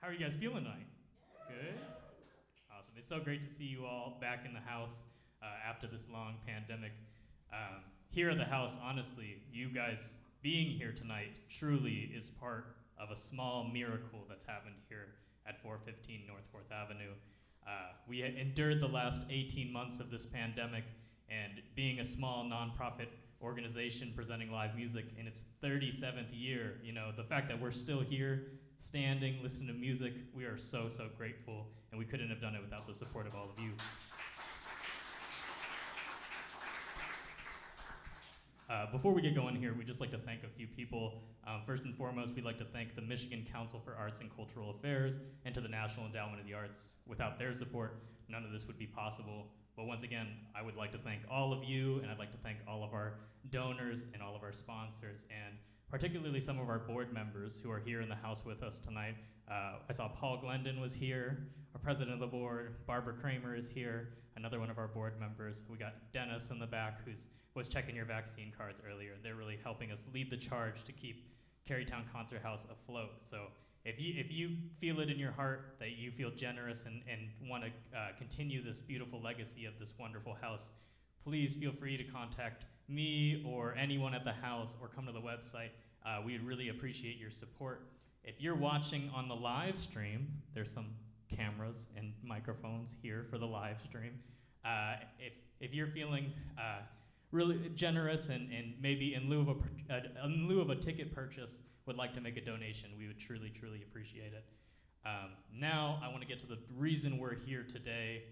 How are you guys feeling tonight? Good? Awesome. It's so great to see you all back in the house after this long pandemic. Here at the house, honestly, you guys being here tonight truly is part of a small miracle that's happened here at 415 North 4th Avenue. We endured the last 18 months of this pandemic, and being a small nonprofit organization presenting live music in its 37th year, you know, the fact that we're still here, standing, listening to music, we are so, so grateful, and we couldn't have done it without the support of all of you. Before we get going here, we'd just like to thank a few people. First and foremost, we'd like to thank the Michigan Council for Arts and Cultural Affairs and to the National Endowment of the Arts. Without their support, none of this would be possible. But once again, I would like to thank all of you, and I'd like to thank all of our donors and all of our sponsors, and particularly some of our board members who are here in the house with us tonight. I saw Paul Glendon was here, our president of the board. Barbara Kramer is here, another one of our board members. We got Dennis in the back who was checking your vaccine cards earlier. They're really helping us lead the charge to keep Kerrytown Concert House afloat. So if you feel it in your heart that you feel generous and want to continue this beautiful legacy of this wonderful house, please feel free to contact me or anyone at the house or come to the website. We'd really appreciate your support. If you're watching on the live stream, there's some cameras and microphones here for the live stream. If you're feeling really generous and maybe in lieu of a ticket purchase would like to make a donation, we would truly, truly appreciate it. Now I want to get to the reason we're here today.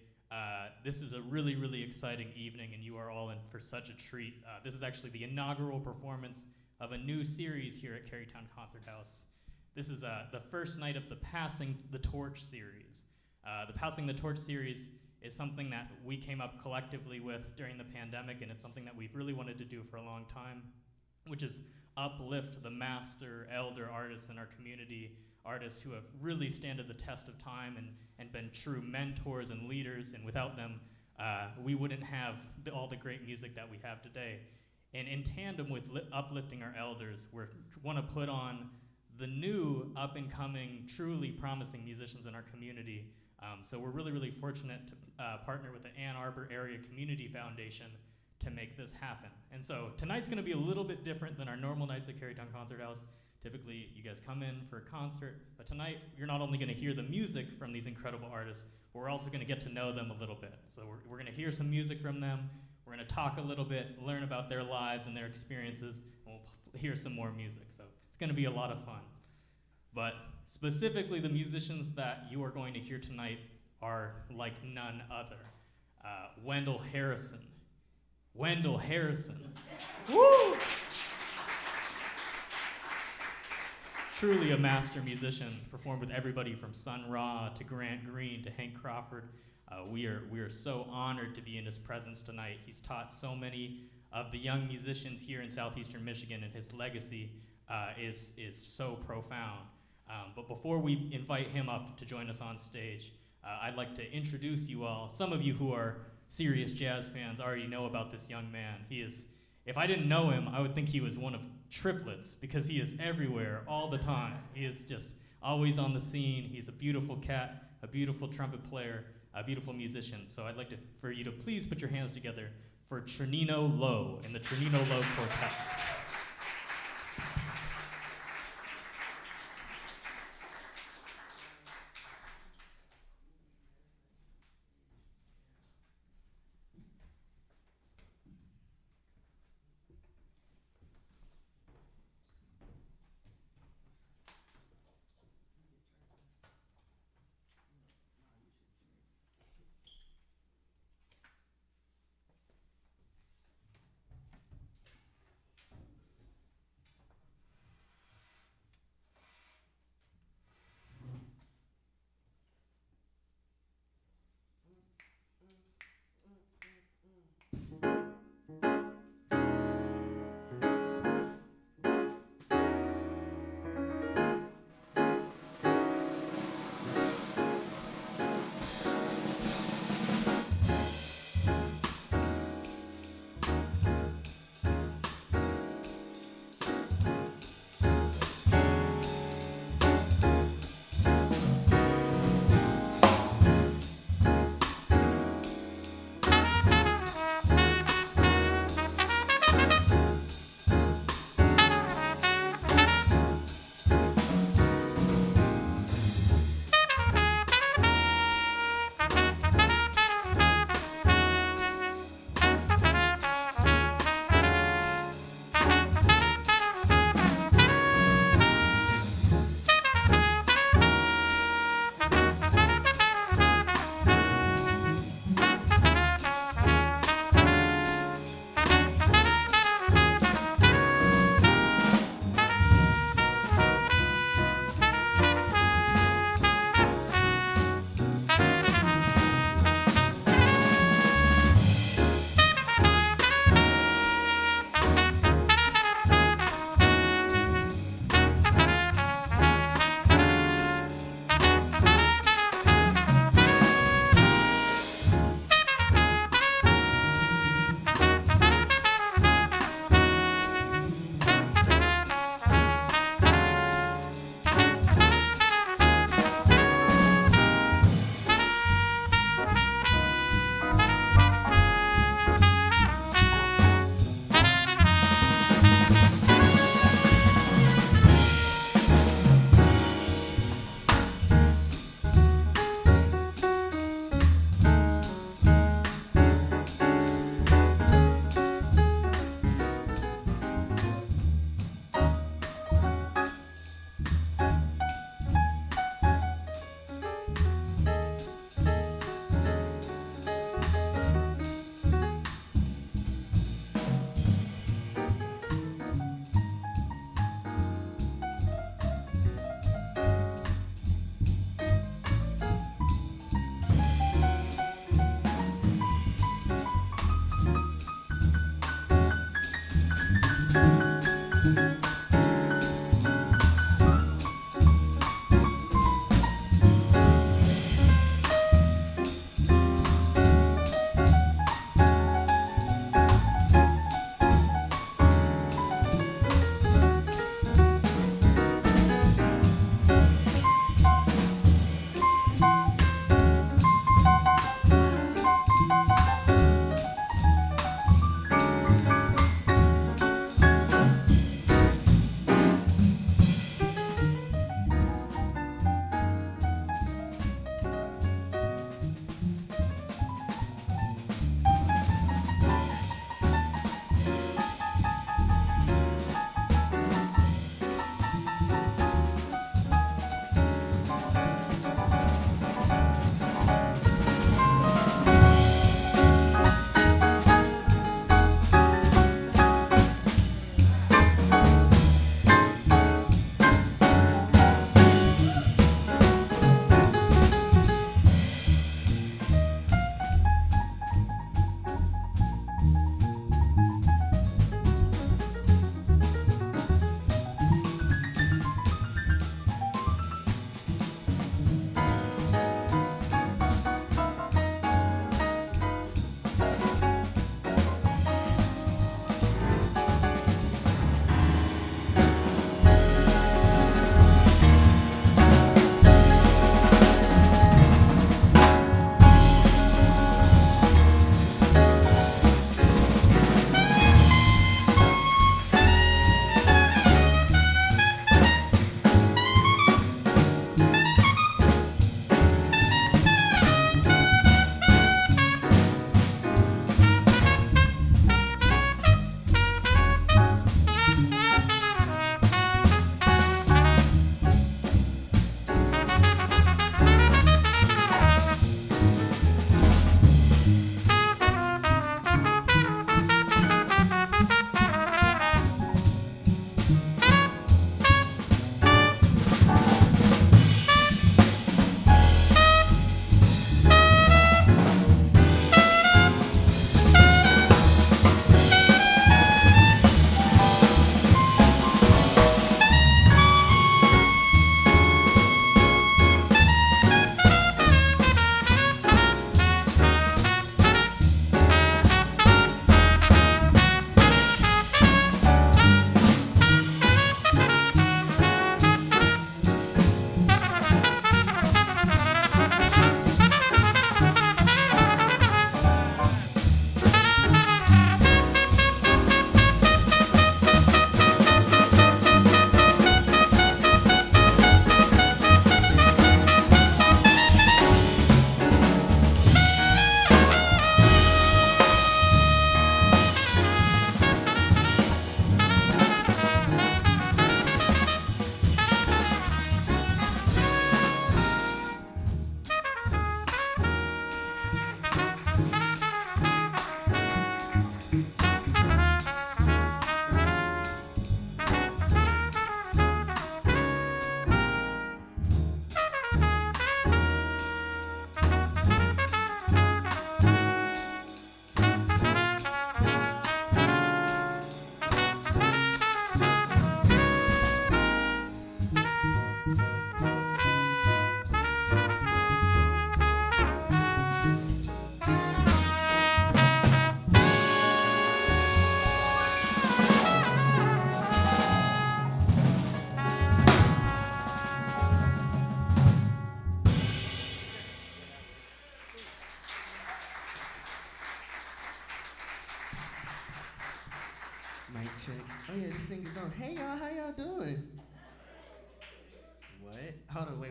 This is a really, really exciting evening, and you are all in for such a treat. This is actually the inaugural performance of a new series here at Kerrytown Concert House. This is the first night of the Passing the Torch series. The Passing the Torch series is something that we came up collectively with during the pandemic, and it's something that we've really wanted to do for a long time, which is uplift the master, elder artists in our community, artists who have really stood the test of time and been true mentors and leaders, and without them, we wouldn't have all the great music that we have today. And in tandem with uplifting our elders, we want to put on the new up-and-coming, truly promising musicians in our community. So we're really, really fortunate to partner with the Ann Arbor Area Community Foundation to make this happen. And so tonight's gonna be a little bit different than our normal nights at Kerrytown Concert House. Typically, you guys come in for a concert, but tonight, you're not only gonna hear the music from these incredible artists, but we're also gonna get to know them a little bit. So we're gonna hear some music from them, we're gonna talk a little bit, learn about their lives and their experiences, and we'll hear some more music. So it's gonna be a lot of fun. But specifically, the musicians that you are going to hear tonight are like none other. Wendell Harrison. Wendell Harrison. Woo! Truly a master musician, performed with everybody from Sun Ra to Grant Green to Hank Crawford. We are so honored to be in his presence tonight. He's taught so many of the young musicians here in Southeastern Michigan, and his legacy is so profound. But before we invite him up to join us on stage, I'd like to introduce you all. Some of you who are serious jazz fans already know about this young man. He is, if I didn't know him, I would think he was one of triplets because he is everywhere all the time. He is just always on the scene. He's a beautiful cat, a beautiful trumpet player, a beautiful musician. So I'd like for you to please put your hands together for Trunino Lowe and the Trunino Lowe Quartet. how y'all doing? What? Hold on, wait.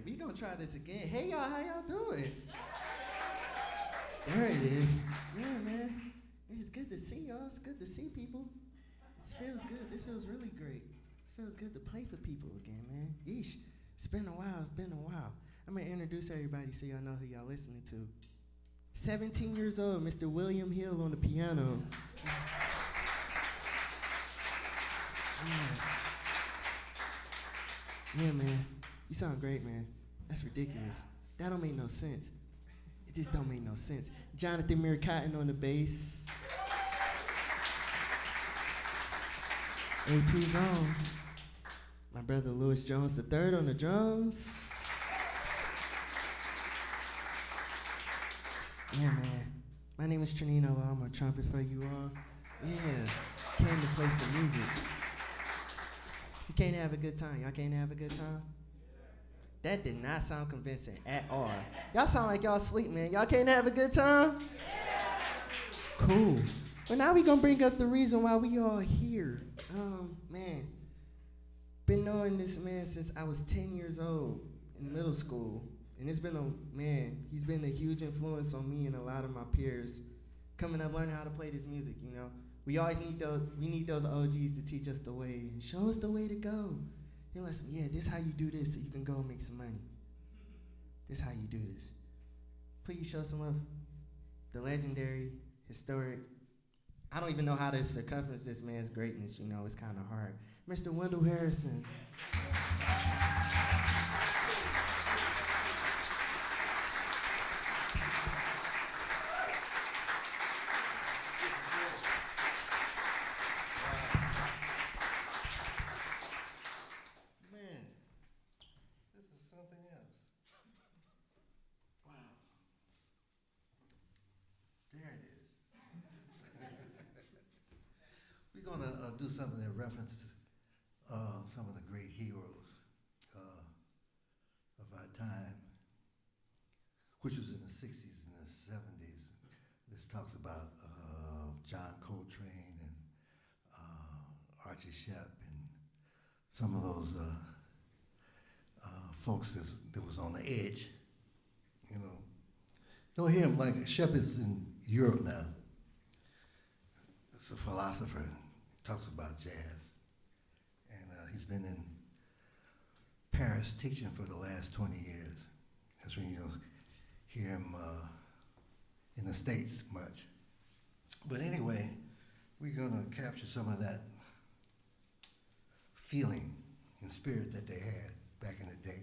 We gonna try this again. Hey y'all, how y'all doing? There it is. Yeah, man. It's good to see y'all. It's good to see people. This feels good. This feels really great. It feels good to play for people again, man. Yeesh. It's been a while. I'm gonna introduce everybody so y'all know who y'all listening to. 17 years old, Mr. William Hill on the piano. Yeah, man. You sound great, man. That's ridiculous. That don't make no sense. It just don't make no sense. Jonathan Mircotton on the bass. AT's on. My brother Louis Jones III on the drums. Yeah, man. My name is Trunino Lowe. I'm a trumpet for you all. Yeah. Came to play some music. You can't have a good time. Y'all can't have a good time? That did not sound convincing at all. Y'all sound like y'all asleep, man. Y'all can't have a good time? Cool. Well, now we gonna bring up the reason why we all here. Man. Been knowing this man since I was 10 years old in middle school. And it's been he's been a huge influence on me and a lot of my peers coming up learning how to play this music, you know. We always need those OGs to teach us the way and show us the way to go. You know, like, yeah, this is how you do this so you can go and make some money. This is how you do this. Please show some of the legendary, historic, I don't even know how to circumference this man's greatness, you know, it's kind of hard. Mr. Wendell Harrison. We're going to do something that references some of the great heroes of our time, which was in the 60s and the 70s. This talks about John Coltrane and Archie Shepp and some of those folks that was on the edge, you know. Don't hear him like Shepp is in Europe now. It's a philosopher. Talks about jazz, and he's been in Paris teaching for the last 20 years. That's when you don't hear him in the States much. But anyway, we're gonna capture some of that feeling and spirit that they had back in the day.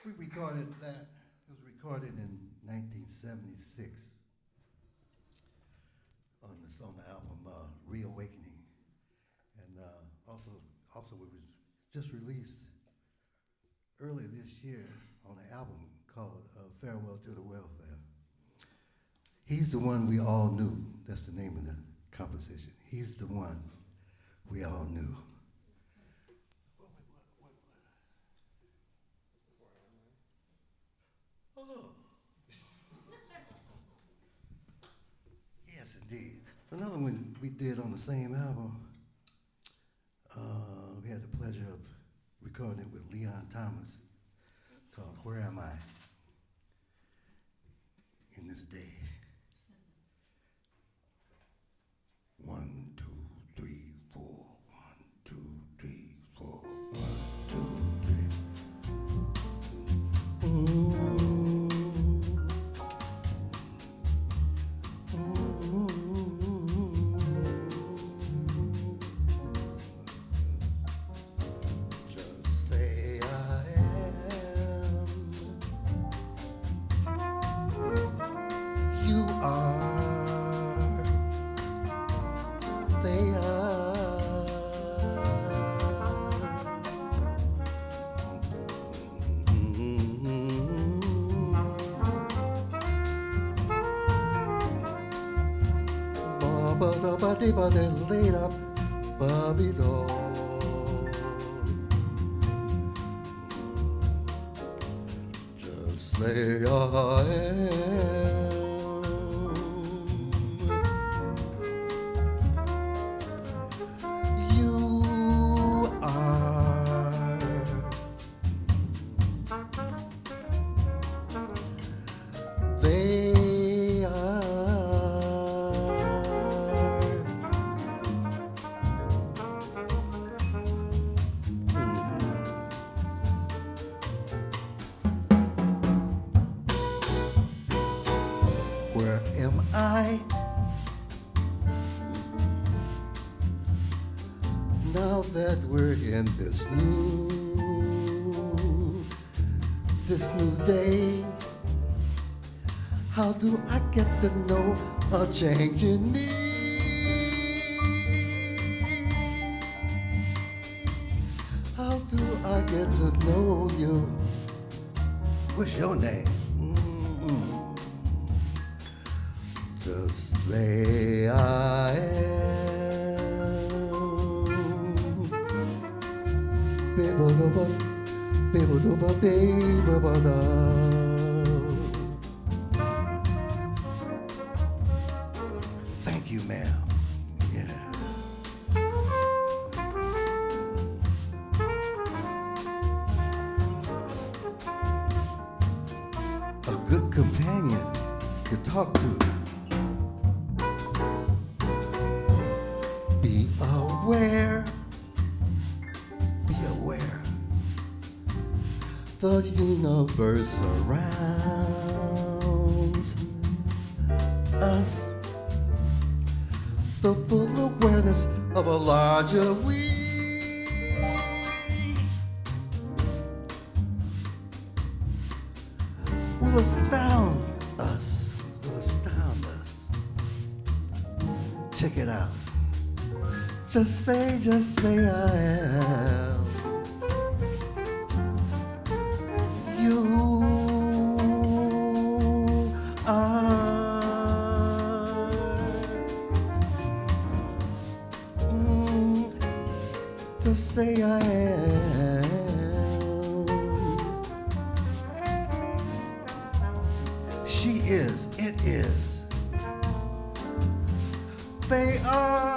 We recorded that. It was recorded in 1976 on the album Reawakening, and also it was just released earlier this year on an album called Farewell to the Welfare. He's the one we all knew. That's the name of the composition. He's the one we all knew. Oh. Yes, indeed. Another one we did on the same album, we had the pleasure of recording it with Leon Thomas, called Where Am I in This Day? 1, 2, 3, 4. 1, 2, 3, 4. 1, 2, 3. Just say I am. You are. They laid up Babylon. Just say I am. You are. They are. Where am I? Now that we're in this new day, how do I get to know a change in me? How do I get to know you? What's your name? Just say I am. Thank you, ma'am. Yeah. A good companion to talk to. Be aware. The universe surrounds us. The full awareness of a larger we will astound us. Check it out. Just say I am. You are. Just say I am. She is, it is. They are.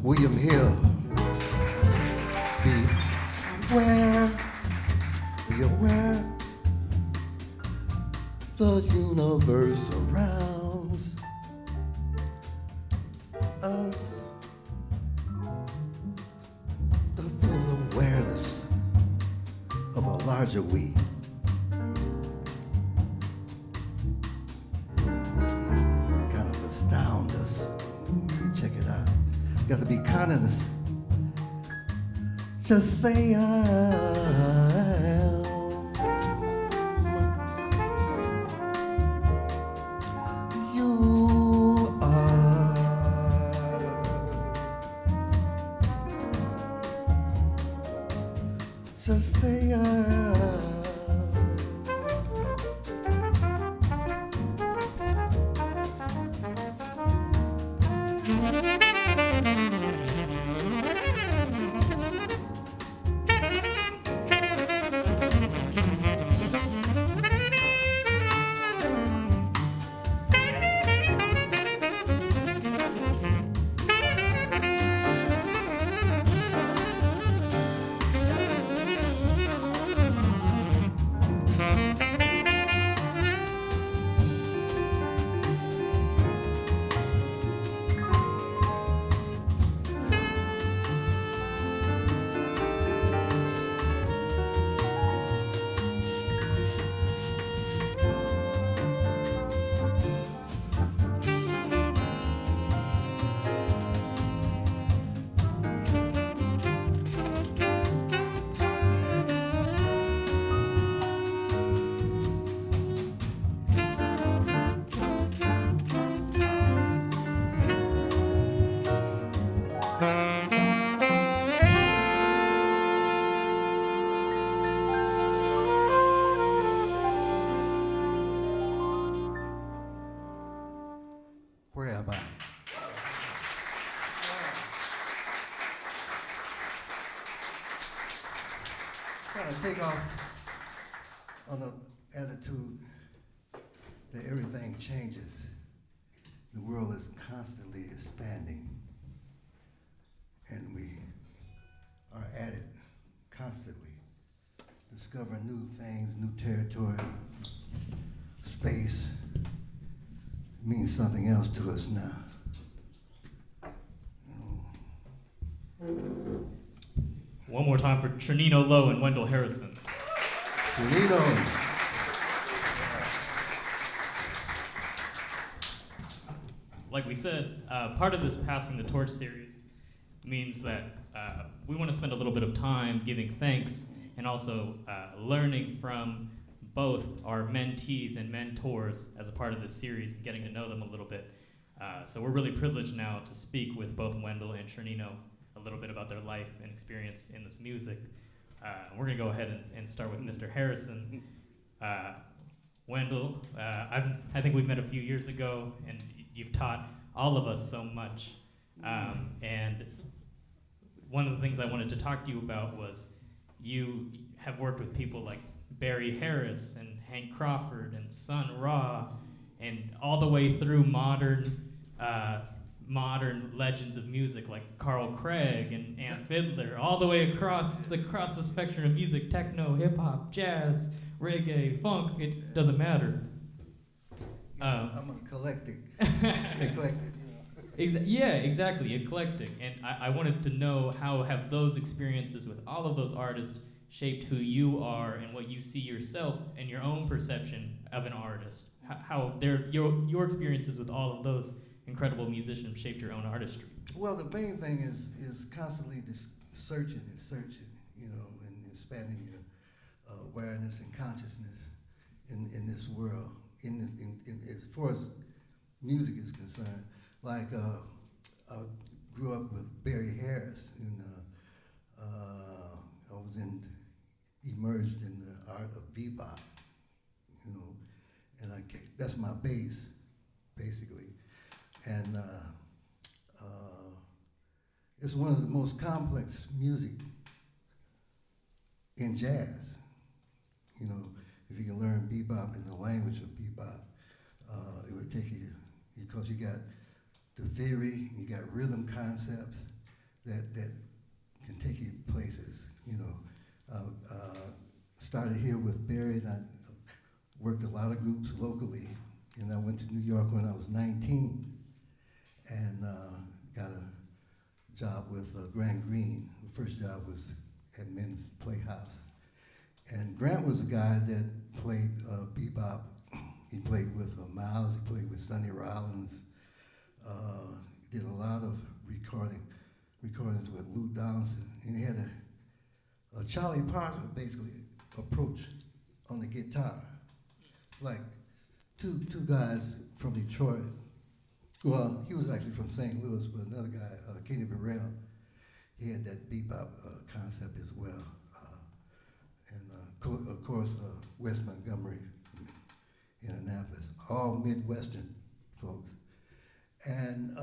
William Hill, be aware, the universe surrounds us. The full awareness of a larger we. Kind of astound us. Check it out. Got to be kindness. Just say I am. You are. Just say I am. Where am I? Kind of take off on the attitude that everything changes. The world is constantly expanding, and we are at it constantly, discovering new things, new territory, space. Means something else to us now. One more time for Trunino Lowe and Wendell Harrison. Trunino. Like we said, part of this Passing the Torch series means that we want to spend a little bit of time giving thanks and also learning from both our mentees and mentors as a part of this series and getting to know them a little bit. So we're really privileged now to speak with both Wendell and Trunino a little bit about their life and experience in this music. We're going to go ahead and start with Mr. Harrison. Wendell, I think we met a few years ago, and you've taught all of us so much. And one of the things I wanted to talk to you about was you have worked with people like Barry Harris and Hank Crawford and Sun Ra, and all the way through modern legends of music like Carl Craig and Ann Fiddler, all the way across the spectrum of music: techno, hip hop, jazz, reggae, funk. It doesn't matter. I'm a eclectic. Yeah, exactly, eclectic. And I wanted to know, how have those experiences with all of those artists shaped who you are and what you see yourself and your own perception of an artist? How your experiences with all of those incredible musicians shaped your own artistry? Well, the main thing is constantly searching, and expanding your awareness and consciousness in this world. As far as music is concerned, like I grew up with Barry Harris, and I was immersed in the art of bebop, and that's my base, basically. And it's one of the most complex music in jazz. You know, if you can learn bebop in the language of bebop, it would take you, because you got the theory, you got rhythm concepts that can take you places. You know, started here with Barry, and I worked a lot of groups locally, and I went to New York when I was 19, and got a job with Grant Green. The first job was at Men's Playhouse. And Grant was a guy that played bebop. He played with Miles, he played with Sonny Rollins, did a lot of recordings with Lou Donaldson, and he had a Charlie Parker, basically, approach on the guitar. Like two guys from Detroit. Well, he was actually from St. Louis, but another guy, Kenny Burrell, he had that bebop concept as well. And of course, Wes Montgomery in Annapolis, all Midwestern folks. And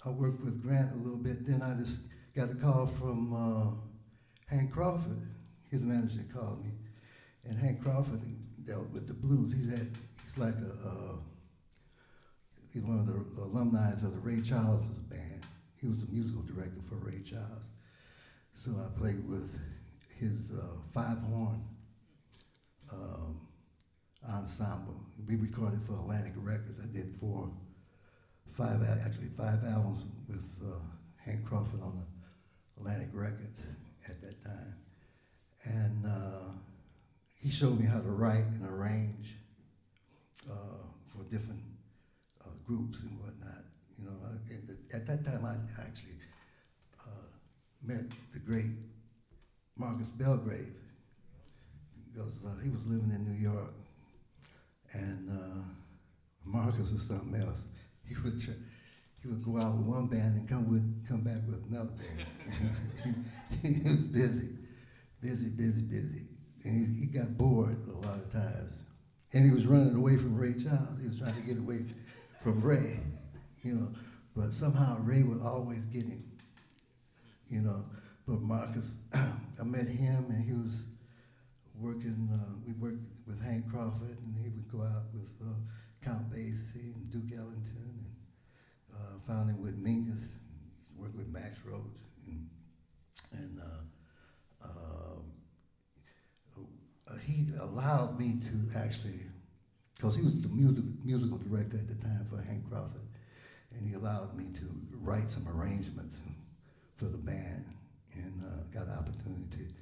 I worked with Grant a little bit, then I just got a call from Hank Crawford. His manager called me, and Hank Crawford dealt with the blues. He's like he's one of the alumni of the Ray Charles band. He was the musical director for Ray Charles. So I played with his five-horn ensemble. We recorded for Atlantic Records. I did five albums with Hank Crawford on the Atlantic Records at that time. And he showed me how to write and arrange for different groups and whatnot. You know, at that time I actually met the great Marcus Belgrave, because he was living in New York, and Marcus was something else. He would go out with one band and come back with another band. He was busy, and he got bored a lot of times. And he was running away from Ray Charles. He was trying to get away from Ray, you know. But somehow Ray would always get him, you know. But Marcus, I met him, and he was working. We worked with Hank Crawford, and he would go out with Count Basie and Duke Ellington, and found him with Mingus. He worked with Max Roach, and he allowed me to actually, because he was the musical director at the time for Hank Crawford, and he allowed me to write some arrangements for the band, and got the opportunity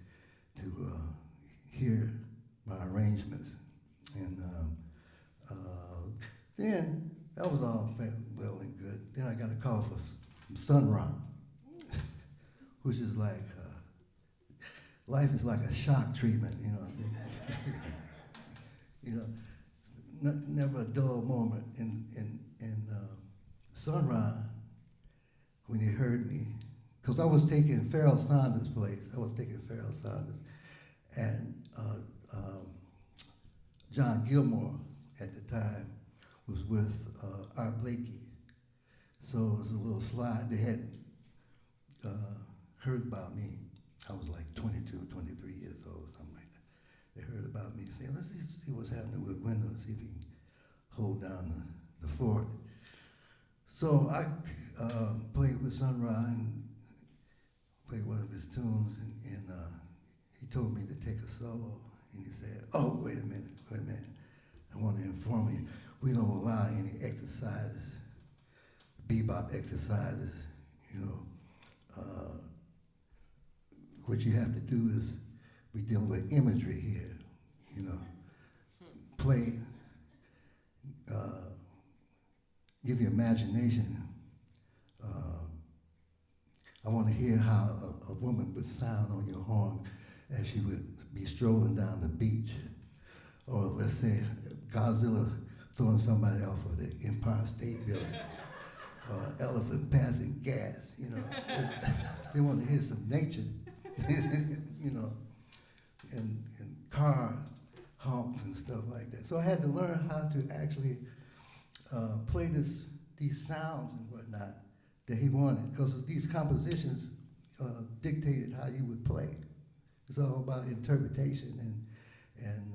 to hear my arrangements. And then that was all well and good. Then I got a call from Sun Ra, which is like, life is like a shock treatment, you know. You know, never a dull moment. And Sun Ra, when he heard me, because I was taking Pharoah Sanders' place. And John Gilmore at the time was with Art Blakey. So it was a little slide. They had heard about me. I was like 22, 23 years old, something like that. They heard about me, saying, let's see what's happening with Wendell, see if he can hold down the fort. So I played with Sun Ra and played one of his tunes, and he told me to take a solo, and he said, oh, wait a minute, I want to inform you, we don't allow any exercises, bebop exercises, you know. What you have to do is, we dealing with imagery here, you know. Play, give your imagination. I want to hear how a woman would sound on your horn as she would be strolling down the beach. Or let's say Godzilla throwing somebody off of the Empire State Building. Or an elephant passing gas, you know. They want to hear some nature, you know, and car honks and stuff like that. So I had to learn how to actually play these sounds and whatnot that he wanted, because these compositions dictated how you would play. It's all about interpretation and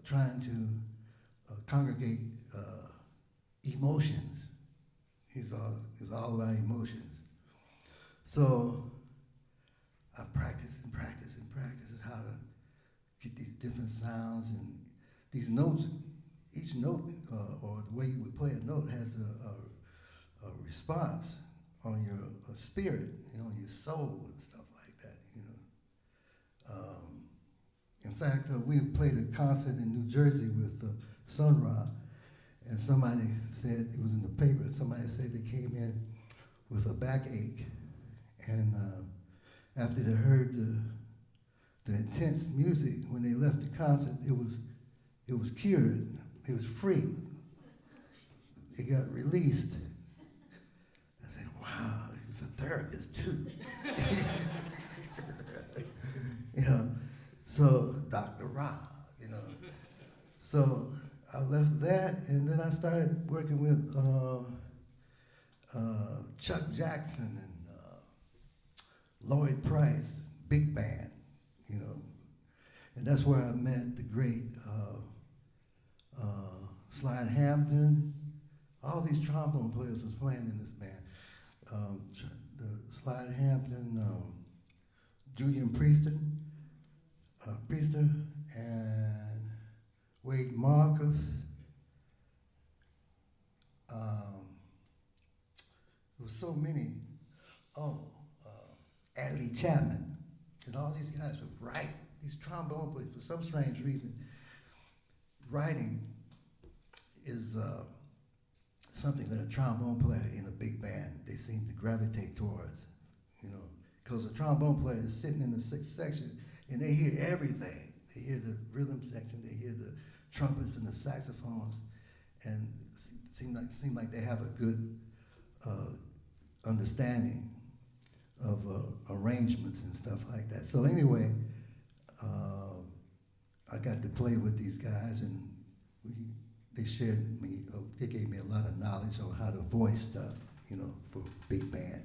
trying to congregate emotions. It's all about emotions. So I practice and practice and practice how to get these different sounds and these notes. Each note, or the way you would play a note, has a response on your spirit, on your soul and stuff like that, In fact, we played a concert in New Jersey with Sun Ra, and somebody said, it was in the paper, somebody said they came in with a backache, and after they heard the intense music, when they left the concert, it was cured. It was free. It got released. I said, wow, he's a therapist too. So Dr. Ra, So I left that, and then I started working with Chuck Jackson and Lloyd Price, big band, And that's where I met the great Slide Hampton. All these trombone players was playing in this band. The Slide Hampton, Julian Priester, and Wade Marcus. There was so many. Adley Chapman, and all these guys would write. These trombone players, for some strange reason, writing is something that a trombone player in a big band, they seem to gravitate towards, because a trombone player is sitting in the sixth section and they hear everything. They hear the rhythm section, they hear the trumpets and the saxophones, and seem like they have a good understanding of arrangements and stuff like that. So anyway, I got to play with these guys, and they shared me. They gave me a lot of knowledge on how to voice stuff, for big band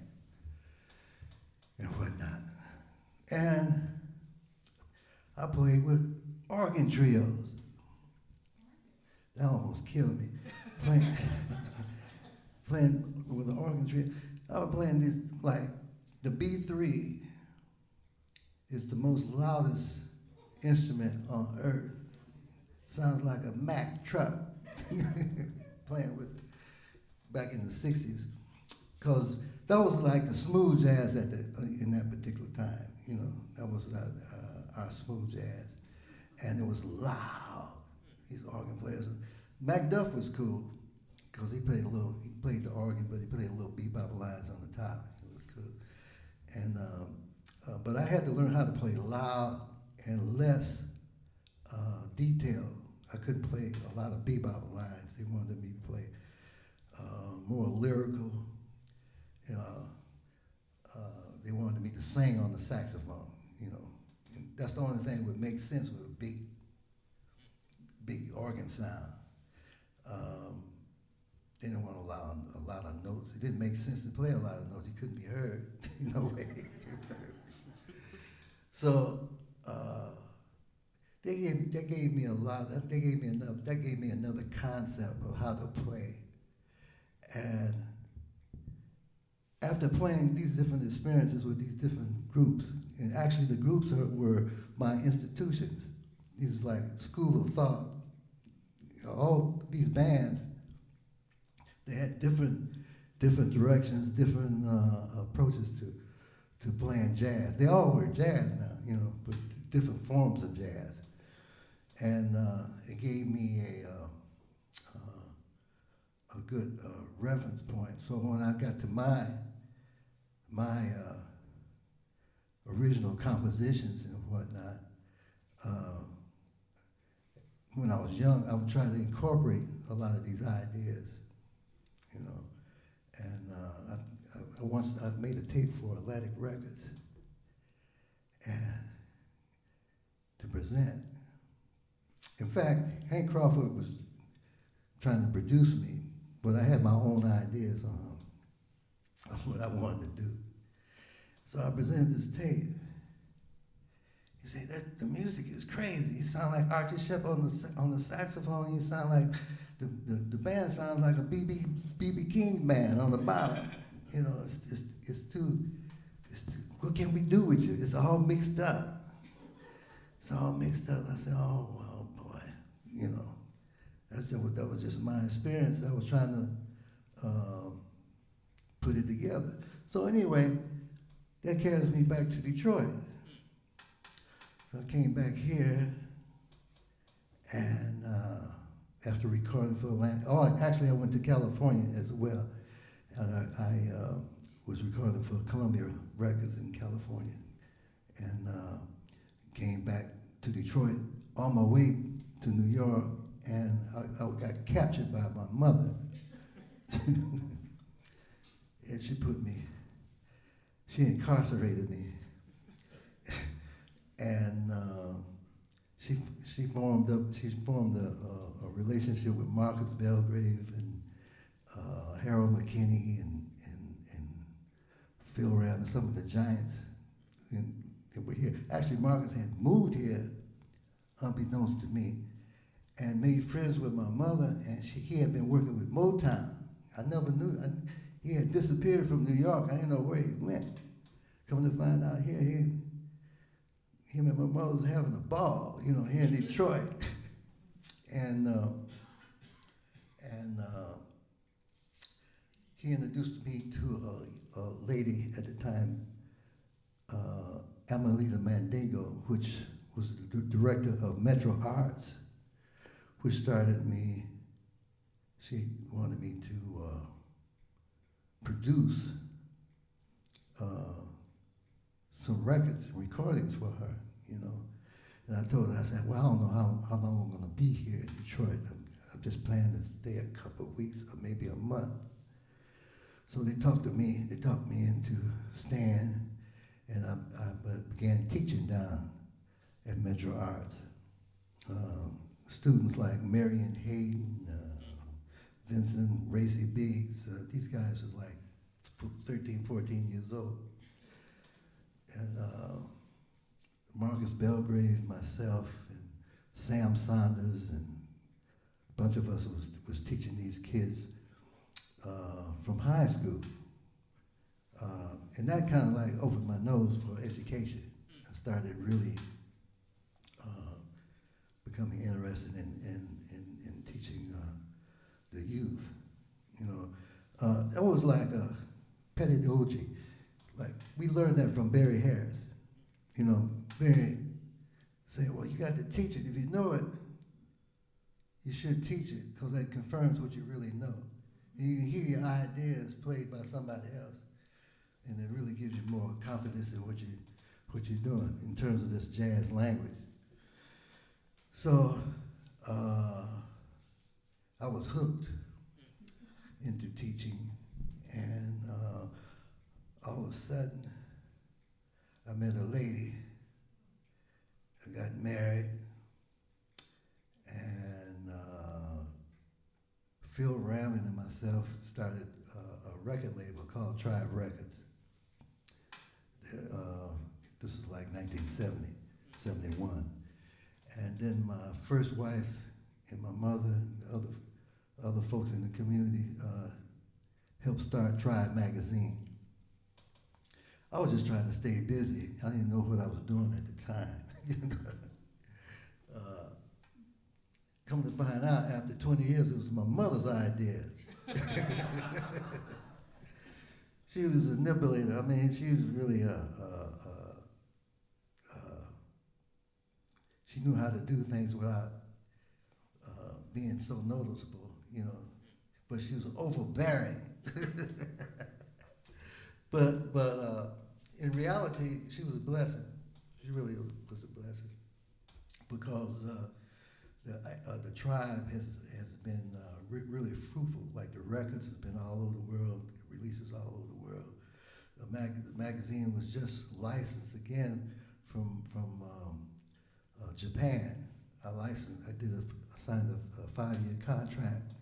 and whatnot. And I played with organ trios. That almost killed me. Playing with an organ trio. I was playing these, like, the B3 is the most loudest instrument on earth. Sounds like a Mack truck. Playing with it back in the 60s. Because that was like the smooth jazz in that particular time. That was our smooth jazz. And it was loud, these organ players. Macduff was cool, because he played the organ, but he played a little bebop lines on the top. It was cool. And but I had to learn how to play loud and less detailed. I couldn't play a lot of bebop lines. They wanted me to play more lyrical. They wanted me to sing on the saxophone, And that's the only thing that would make sense with a big organ sound. They didn't want to allow a lot of notes. It didn't make sense to play a lot of notes. You couldn't be heard, no way. So that gave me another concept of how to play. And after playing these different experiences with these different groups, and actually the groups were my institutions. These is like school of thought. All these bands, they had different directions, different approaches to playing jazz. They all were jazz now, but different forms of jazz. And it gave me a good reference point. So when I got to my original compositions and whatnot, when I was young, I would try to incorporate a lot of these ideas, And I made a tape for Atlantic Records, and to present. In fact, Hank Crawford was trying to produce me, but I had my own ideas on what I wanted to do. So I presented this tape. He said, the music is crazy. You sound like Archie Shepp on the saxophone. You sound like, the band sounds like a B.B. King band on the bottom. You know, it's too, what can we do with you? It's all mixed up. It's all mixed up. I said, oh, well, boy, you know. That was just my experience. I was trying to put it together. So anyway, that carries me back to Detroit. So I came back here, and after recording for actually I went to California as well. And I was recording for Columbia Records in California, and came back to Detroit on my way to New York, and I got captured by my mother. And she incarcerated me. And she formed a relationship with Marcus Belgrave and Harold McKinney and Phil Rand and some of the giants that were here. Actually, Marcus had moved here, unbeknownst to me, and made friends with my mother, and he had been working with Motown. I never knew. He had disappeared from New York. I didn't know where he went. Coming to find out here, him and my mother was having a ball, you know, here in Detroit. And he introduced me to a lady at the time, Amelita Mandingo, which was the director of Metro Arts, which started me. She wanted me to produce some records and recordings for her, you know. And I told her, I said, well, I don't know how long I'm gonna be here in Detroit. I'm just planning to stay a couple of weeks or maybe a month. So they talked me into staying, and I began teaching down at Metro Arts. Students like Marion Hayden, Vincent Racy Biggs, these guys was like 13, 14 years old. And Marcus Belgrave, myself, and Sam Saunders, and a bunch of us was teaching these kids from high school. And that kind of like opened my nose for education. I started really becoming interested in teaching the youth. You know, that was like a pedagogy. Like, we learned that from Barry Harris. You know, Barry said, well, you got to teach it. If you know it, you should teach it, because that confirms what you really know. And you can hear your ideas played by somebody else, and it really gives you more confidence in what you're doing in terms of this jazz language. So I was hooked into teaching, and all of a sudden, I met a lady. I got married, and Phil Ramlin and myself started a record label called Tribe Records. This is like 1970, 71. And then my first wife and my mother and the other folks in the community helped start Tribe magazine. I was just trying to stay busy. I didn't know what I was doing at the time. Come to find out, after 20 years, it was my mother's idea. She was a manipulator. I mean, she was really she knew how to do things without being so noticeable, you know. But she was overbearing. But in reality, she was a blessing. She really was a blessing, because the tribe has been really fruitful. Like, the records has been all over the world, releases all over the world. The magazine was just licensed again from Japan. I signed a 5-year contract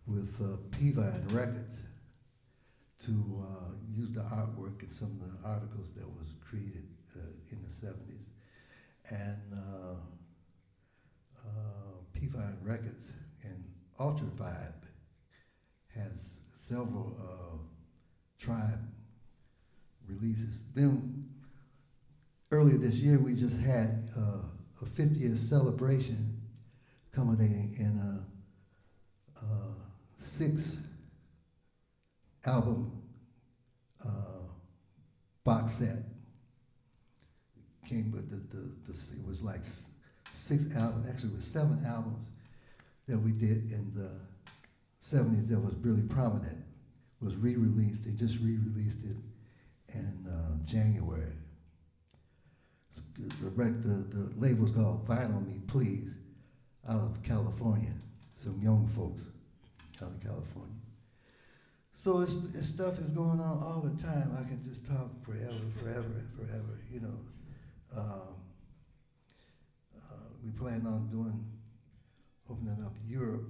with Peavine Records to use the artwork in some of the articles that was created in the 70s. And Peavine Records and Ultra Vibe has several Tribe releases. Then earlier this year, we just had a 50th celebration culminating in a 6-album box set. Came with it was like 6 albums, actually it was 7 albums that we did in the 70s that was really prominent. Was re-released, they just re-released it in January. The label's called Vinyl Me Please, out of California, some young folks out of California. So it's stuff is going on all the time. I can just talk forever, you know. We plan on opening up Europe.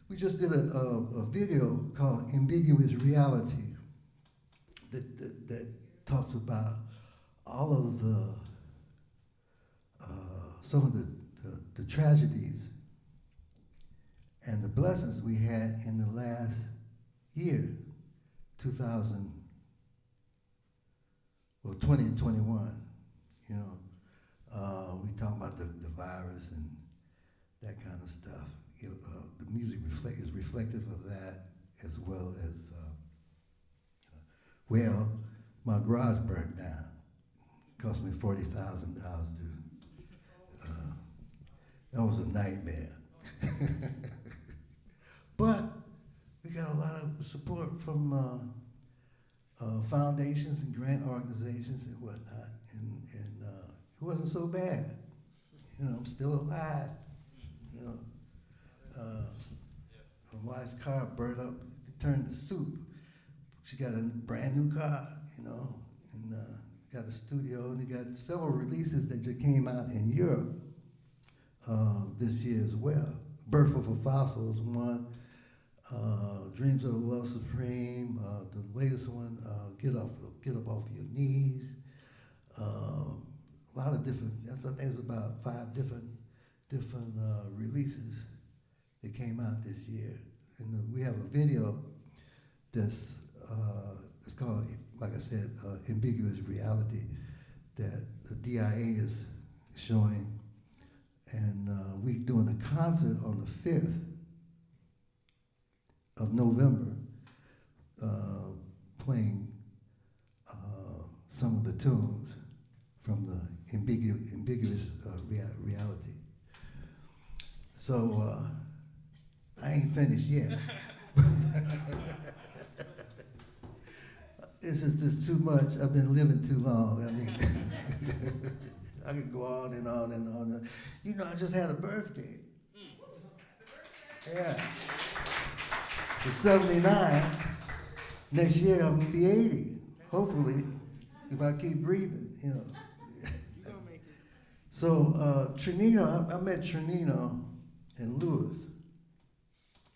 We just did a video called Ambiguous Reality that talks about all of some of the tragedies and the blessings we had in the last year, 20 and 21, you know. We talk about the virus and that kind of stuff. You know, the music is reflective of that, as well as, well, my garage burned down. Cost me $40,000 to, that was a nightmare. But we got a lot of support from foundations and grant organizations and whatnot, and it wasn't so bad. You know, I'm still alive, you know. My wife's car burned up, turned to soup. She got a brand new car, you know, and got a studio, and they got several releases that just came out in Europe this year as well. Birth of a Fossil is one, Dreams of Love Supreme, the latest one, Get Up Off Your Knees. A lot of different, I think there's about 5 different releases that came out this year. And we have a video that's it's called, like I said, Ambiguous Reality, that the DIA is showing. And we're doing a concert on the 5th of November, playing some of the tunes from the ambiguous reality. So I ain't finished yet. It's just too much. I've been living too long. I mean, I could go on and on and on. You know, I just had a birthday. Yeah. It's 79. Next year I'm gonna be 80. Hopefully, if I keep breathing, you know. You're gonna make it. So Trunino, I met Trunino in Lewis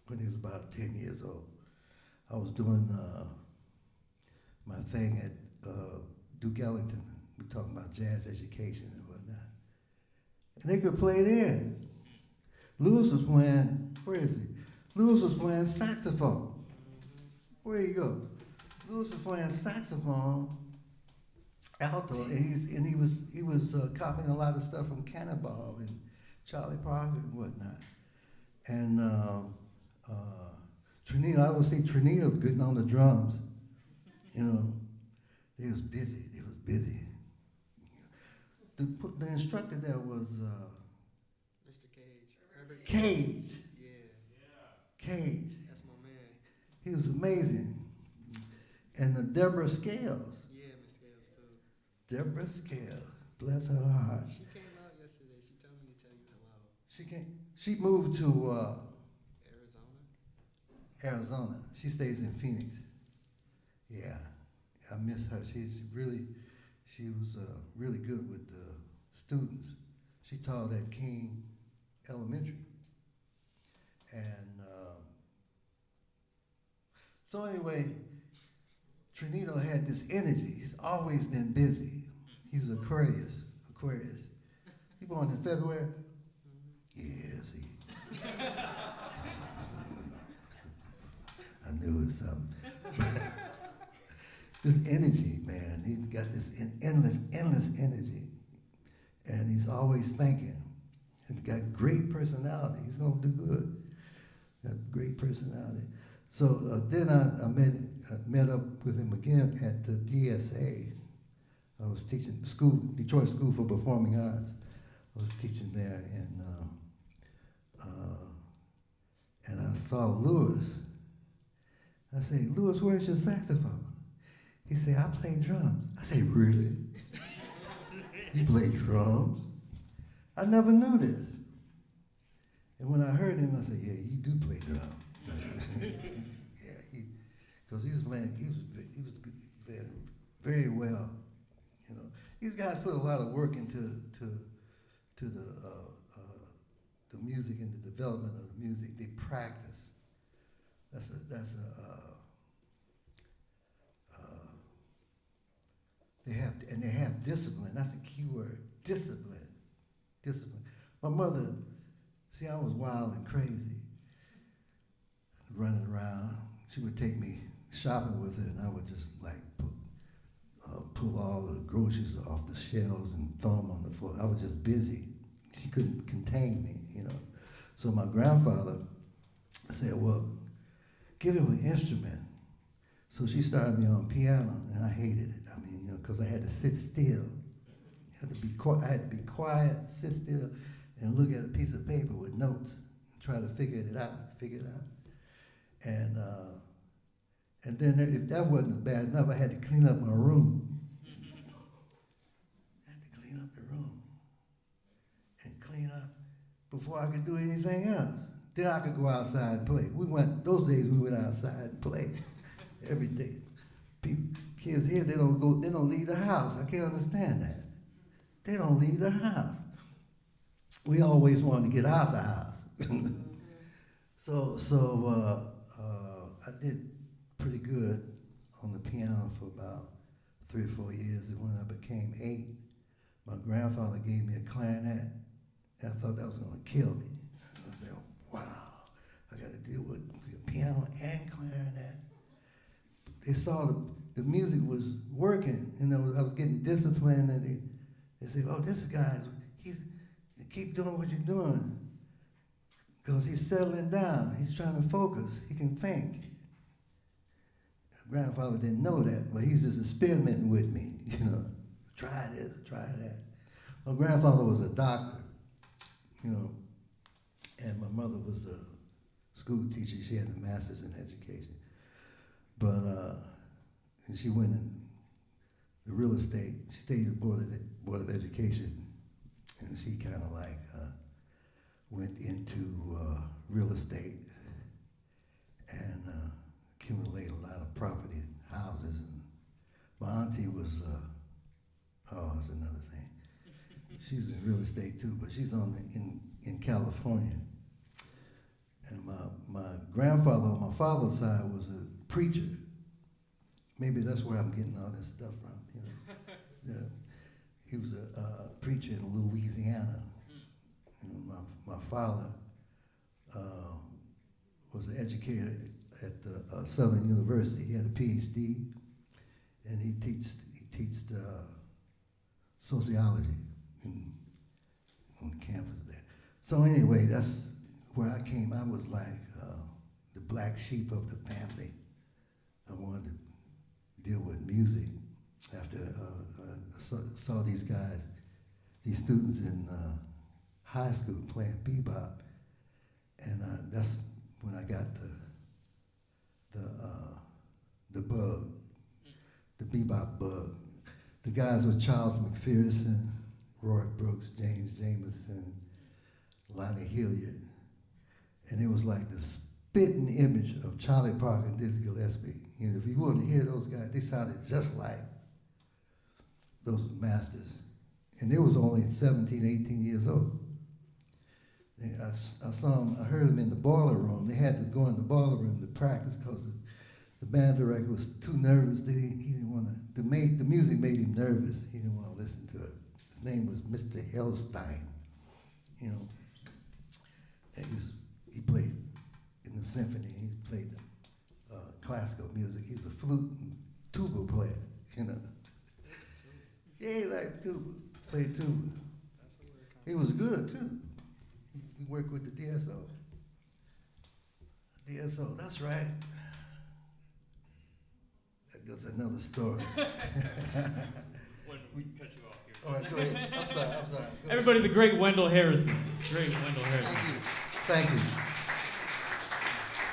when he was about 10 years old. I was doing my thing at Duke Ellington. We talking about jazz education and whatnot. And they could play there. Lewis was playing, where is he? Lewis was playing saxophone. Where you go? Lewis was playing saxophone, alto, and he was copying a lot of stuff from Cannonball and Charlie Parker and whatnot. And Trunino, I would say Trunino getting on the drums. You know, they was busy. The instructor there was Mr. Cage. Cage. Yeah. Cage. That's my man. He was amazing. And Deborah Scales. Yeah, Miss Scales too. Deborah Scales, bless her heart. She came out yesterday. She told me to tell you hello. She moved to Arizona. Arizona. She stays in Phoenix. Yeah, I miss her. She was really good with the students. She taught at King elementary. And so anyway, Trunino had this energy. He's always been busy. He's Aquarius. He born in February? Yeah, see. I knew it was something. This energy, man, he's got this endless energy. And he's always thinking. He's got great personality. He's gonna do good. Got great personality. So then I met up with him again at the DSA. I was teaching Detroit School for Performing Arts. I was teaching there, and I saw Louis. I said, Louis, where's your saxophone? He said, I play drums. I said, really? You play drums? I never knew this. And when I heard him, I said, yeah, you do play drums. Yeah, because he was playing very well. You know, these guys put a lot of work into the music and the development of the music. They practice. They have discipline. That's a key word. Discipline. My mother, see, I was wild and crazy, running around. She would take me shopping with her, and I would just like pull all the groceries off the shelves and throw them on the floor. I was just busy. She couldn't contain me, you know. So my grandfather said, well, give him an instrument. So she started me on piano, and I hated it. I mean, you know, because I had to sit still. I had to be quiet, sit still, and look at a piece of paper with notes and try to figure it out. And then if that wasn't bad enough, I had to clean up my room. And clean up before I could do anything else. Then I could go outside and play. Those days we went outside and played every day. Kids here, they don't leave the house. I can't understand that. They don't leave the house. We always wanted to get out of the house. So I did pretty good on the piano for about 3 or 4 years, and when I became 8, my grandfather gave me a clarinet. I thought that was going to kill me. I said, wow, I got to deal with piano and clarinet. They saw the music was working, and I was getting disciplined, and they said, oh, this guy, keep doing what you're doing, because he's settling down. He's trying to focus. He can think. Grandfather didn't know that, but he was just experimenting with me, you know. Try this, try that. My grandfather was a doctor, you know, and my mother was a school teacher. She had a master's in education. But and she went in the real estate. She stayed at the Board of Education, and she kind of like went into real estate and accumulated a lot of property and houses. And my auntie was, that's another thing. She's in real estate too, but she's in California. And my grandfather on my father's side was a preacher. Maybe that's where I'm getting all this stuff from, you know. Yeah. He was a preacher in Louisiana. And my father was an educator at the Southern University. He had a PhD, and he teached sociology on the campus there. So anyway, that's where I came. I was like the black sheep of the family. I wanted to deal with music after I saw these guys, these students in high school playing bebop, and that's when I got the bug, the bebop bug. The guys were Charles McPherson, Roy Brooks, James Jamerson, Lonnie Hilliard, and it was like the spitting image of Charlie Parker and Dizzy Gillespie. You know, if you want to hear those guys, they sounded just like those masters. And they was only 17, 18 years old. I heard him in the boiler room. They had to go in the boiler room to practice because the band director was too nervous. He didn't want to. The music made him nervous. He didn't want to listen to it. His name was Mr. Hellstein. You know, and he played in the symphony. He played classical music. He was a flute and tuba player. You know. Yeah, he liked tuba. Played tuba. He was good too. He worked with the DSO. DSO, that's right. That's another story. When we cut you off here. All right, go ahead. I'm sorry. Go Everybody, the great Wendell Harrison. Great Wendell Harrison. Thank you.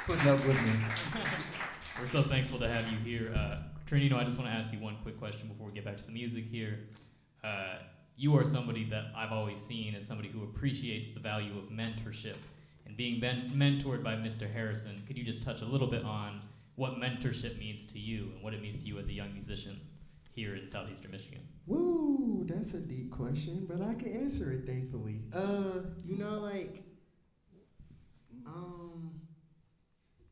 Putting up with me. We're so thankful to have you here. Trunino, I just want to ask you one quick question before we get back to the music here. You are somebody that I've always seen as somebody who appreciates the value of mentorship and being mentored by Mr. Harrison. Could you just touch a little bit on what mentorship means to you and what it means to you as a young musician here in Southeastern Michigan? Woo, that's a deep question, but I can answer it thankfully. You know, like,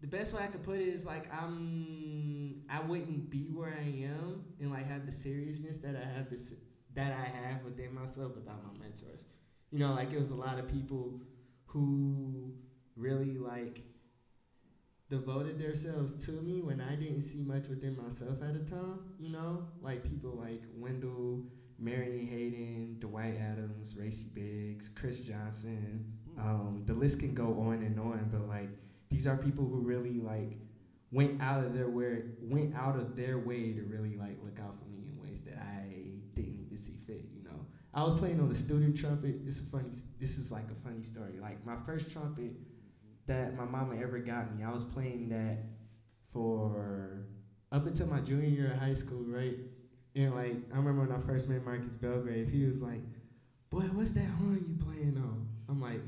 the best way I could put it is like I wouldn't be where I am and like have the seriousness that I have within myself without my mentors. You know, like it was a lot of people who really like devoted themselves to me when I didn't see much within myself at the time, you know? Like people like Wendell, Marion Hayden, Dwight Adams, Racy Biggs, Chris Johnson. The list can go on and on, but like these are people who really like went out of their way to really like look out for me in ways that I didn't even see fit, you know. I was playing on the student trumpet. This is like a funny story. Like my first trumpet that my mama ever got me, I was playing that for up until my junior year of high school, right? And like I remember when I first met Marcus Belgrave, he was like, "Boy, what's that horn you playing on?" I'm like,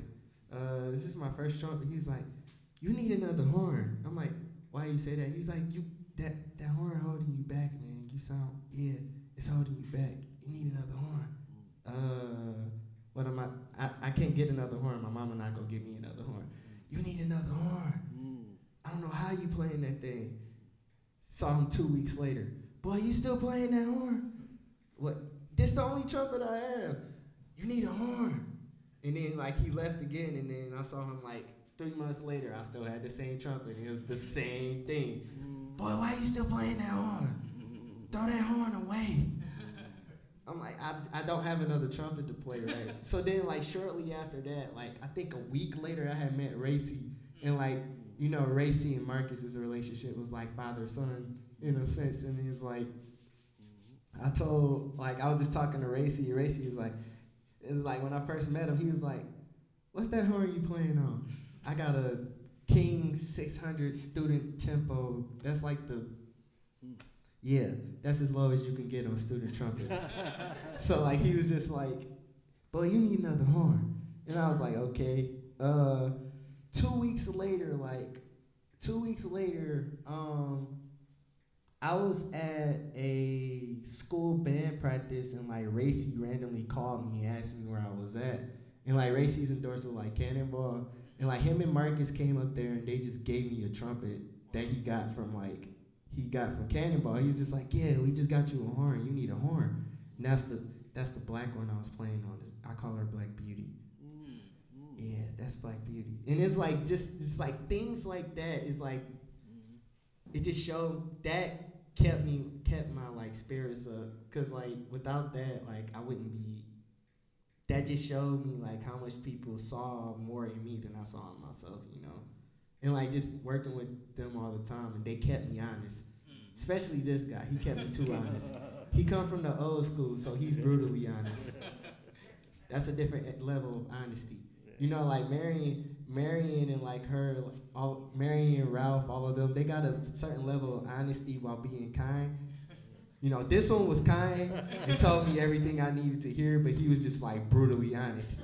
"This is my first trumpet." He's like, "You need another horn." I'm like, "Why you say that?" He's like, that horn holding you back, man. You sound, yeah, it's holding you back. You need another horn. What am I can't get another horn. My mama not gonna give me another horn. You need another horn. I don't know how you playing that thing. Saw him 2 weeks later. "Boy, you still playing that horn?" "What? This the only trumpet I have." "You need a horn." And then like he left again, and then I saw him like 3 months later. I still had the same trumpet. And it was the same thing. "Boy, why you still playing that horn? Throw that horn away." I'm like, I don't have another trumpet to play, right? So then, like, shortly after that, like, I think a week later, I had met Racy. And, like, you know, Racy and Marcus's relationship was, like, father-son in a sense. And he was like, I was just talking to Racy. Racy was like, it was like when I first met him, he was like, "What's that horn you playing on?" "I got a King 600 student tempo." That's like yeah, that's as low as you can get on student trumpets. So like he was just like, "Boy, you need another horn." And I was like, "Okay." 2 weeks later, I was at a school band practice and like Racy randomly called me and asked me where I was at. And like Racy's endorsed with like Cannonball. And like him and Marcus came up there and they just gave me a trumpet that he got from Cannonball. He was just like, "Yeah, we just got you a horn. You need a horn." And that's the black one I was playing on. I call her Black Beauty. Yeah, that's Black Beauty. And it's like just like things like that is like it just showed that kept my like spirits up. Cause like without that, like I wouldn't be. That just showed me like how much people saw more in me than I saw in myself, you know. And like just working with them all the time, and they kept me honest. Especially this guy, he kept me too honest. He come from the old school, so he's brutally honest. That's a different level of honesty. You know, like Marion and like her, Marion and Ralph, all of them, they got a certain level of honesty while being kind. You know, this one was kind and told me everything I needed to hear, but he was just like brutally honest.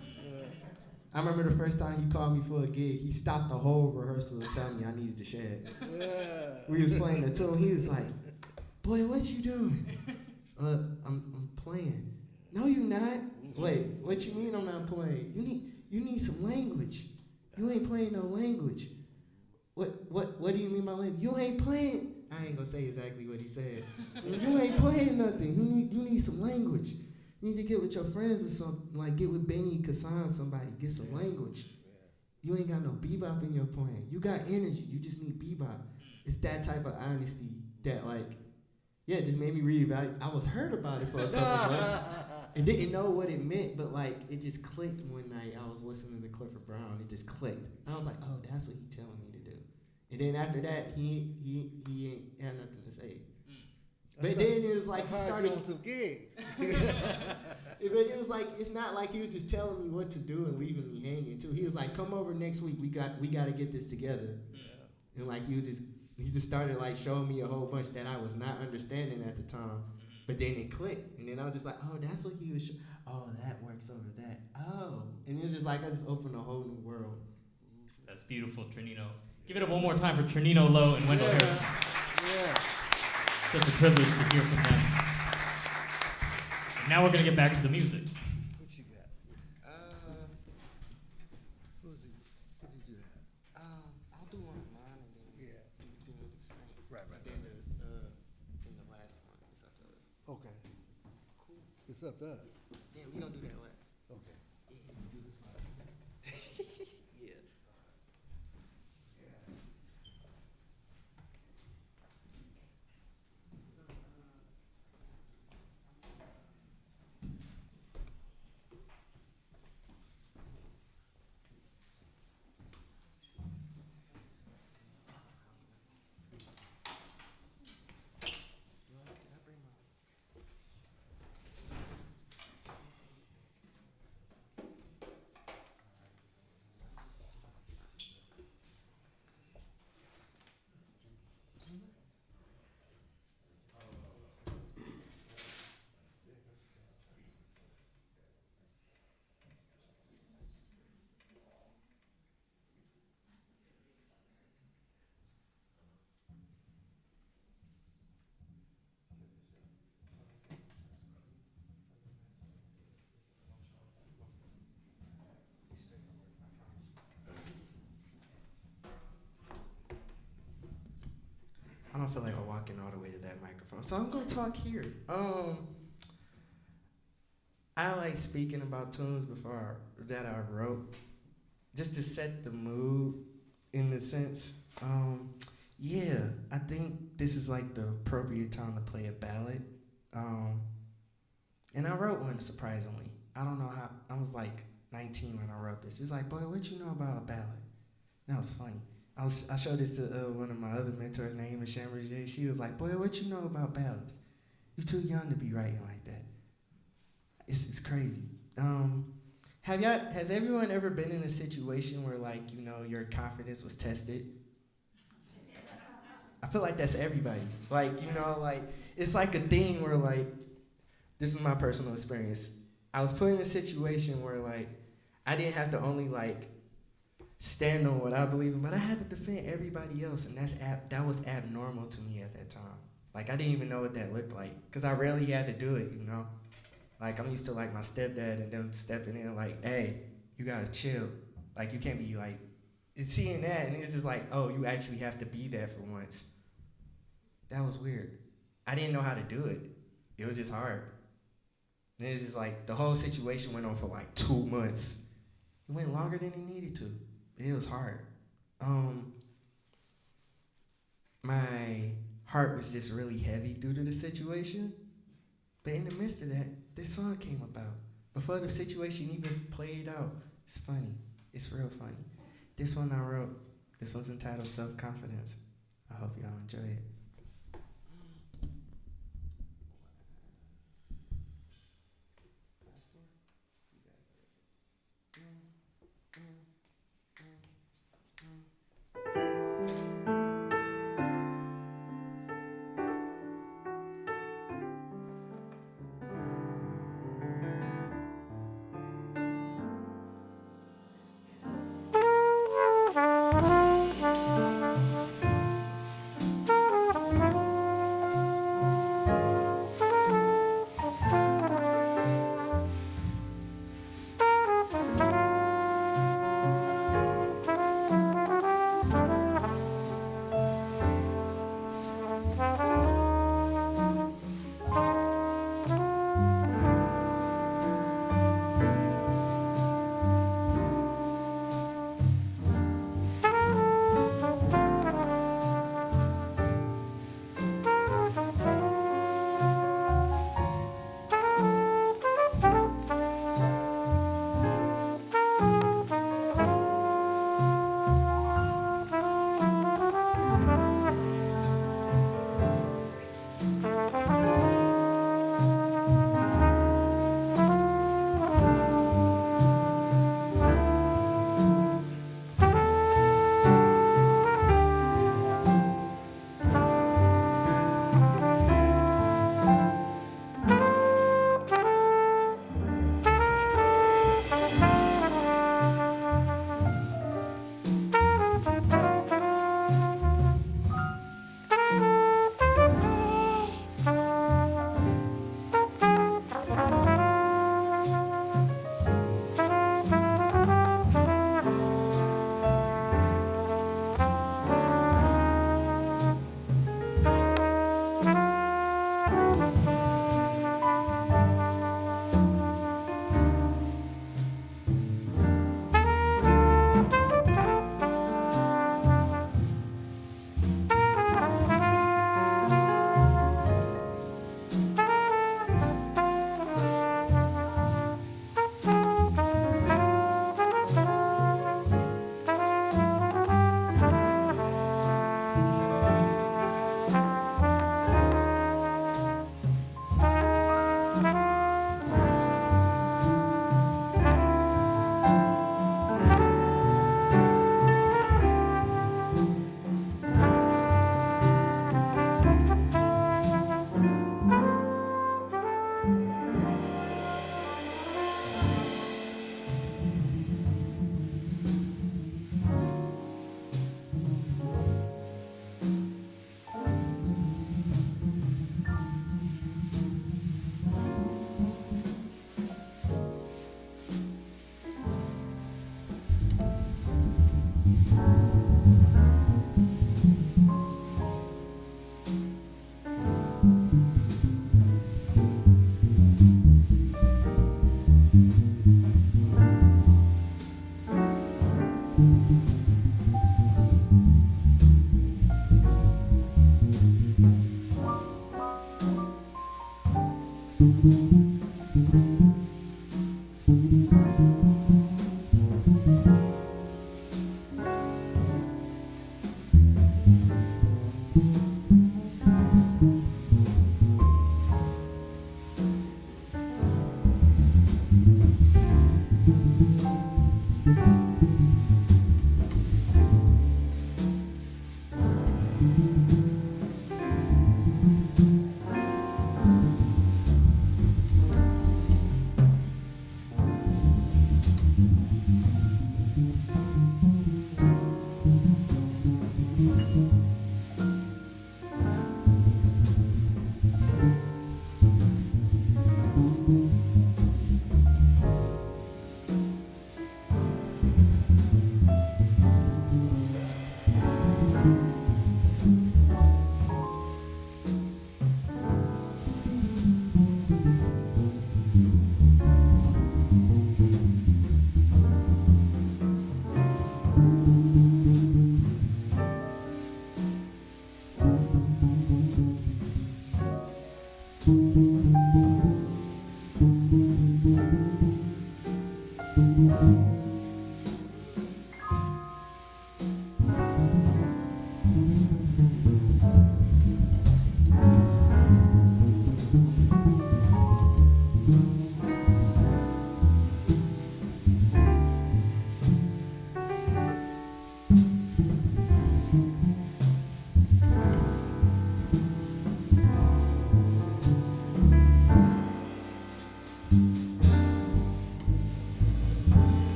I remember the first time he called me for a gig, he stopped the whole rehearsal to tell me I needed to shag. We was playing the tune, he was like, "Boy, what you doing?" I'm playing." "No, you not." "Wait, what you mean I'm not playing?" You need some language. You ain't playing no language. What do you mean by language? You ain't playing. I ain't gonna say exactly what he said. You ain't playing nothing. You need some language. You need to get with your friends or something. Like get with Benny Kassan, somebody. Get some language. You ain't got no bebop in your playing. You got energy. You just need bebop. It's that type of honesty that it just made me reevaluate. I was heard about it for a couple months and didn't know what it meant, but it just clicked one night. I was listening to Clifford Brown. It just clicked. And I was like, oh, that's what he's telling me to do. And then after that, he ain't had nothing to say. But then it was like he started on some gigs. But it was like it's not like he was just telling me what to do and leaving me hanging too. He was like, "Come over next week. We got to get this together." And he just started showing me a whole bunch that I was not understanding at the time. But then it clicked, and then I was just like, "Oh, that's what he was. Oh, that works over that. Oh," and it was just like I just opened a whole new world. That's beautiful, Trunino. Give it up one more time for Trunino Lowe and Wendell Harrison. Yeah. Such a privilege to hear from them. And now we're going to get back to the music. What you got? What did you have? I'll do one of mine and then do another thing. Right. Then the last one is up to us. Okay. Cool. It's up to us. Yeah, we gonna do that last. Okay. Yeah, we do this one. Yeah. I don't feel like I'm walking all the way to that microphone, so I'm gonna talk here. I like speaking about tunes that I wrote, just to set the mood, in the sense. I think this is the appropriate time to play a ballad. And I wrote one, surprisingly. I don't know how. I was 19 when I wrote this. It's boy, what you know about a ballad? That was funny. I showed this to one of my other mentors named Shammer J. She was like, boy, what you know about ballads? You're too young to be writing like that. It's crazy. Has everyone ever been in a situation where your confidence was tested? I feel like that's everybody. It's a thing where this is my personal experience. I was put in a situation where I didn't have to only stand on what I believe in, but I had to defend everybody else, and that was abnormal to me at that time. I didn't even know what that looked like, because I rarely had to do it, I'm used to my stepdad and them stepping in hey, you gotta chill. You can't be it's seeing that, and it's just oh, you actually have to be there for once. That was weird. I didn't know how to do it. It was just hard. And it's just the whole situation went on for 2 months. It went longer than it needed to. It was hard. My heart was just really heavy due to the situation. But in the midst of that, this song came about. Before the situation even played out. It's funny. It's real funny. This one I wrote. This one's entitled Self-Confidence. I hope y'all enjoy it.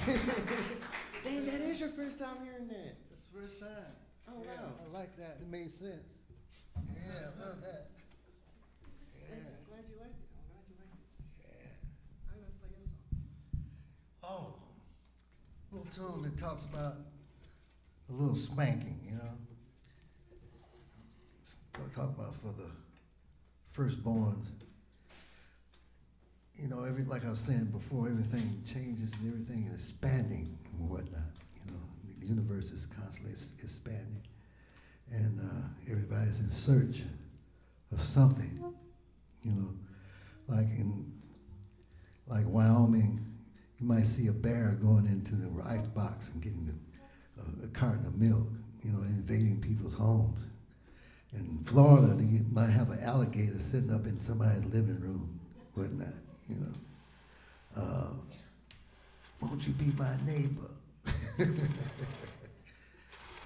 Dang, that is your first time hearing that. That's the first time. Oh, Yeah, wow. I like that. It made sense. Yeah, I love that. Yeah. I'm glad you liked it. I'm glad you liked it. Yeah. I'd like to play your song. Oh, little tune that talks about a little spanking, you know. Talk about for the firstborns. You know, like I was saying before, everything changes and everything is expanding and whatnot. You know, the universe is constantly expanding, and everybody's in search of something. You know, like Wyoming, you might see a bear going into the ice box and getting a carton of milk. You know, invading people's homes. In Florida, you might have an alligator sitting up in somebody's living room, whatnot. You know, won't you be my neighbor?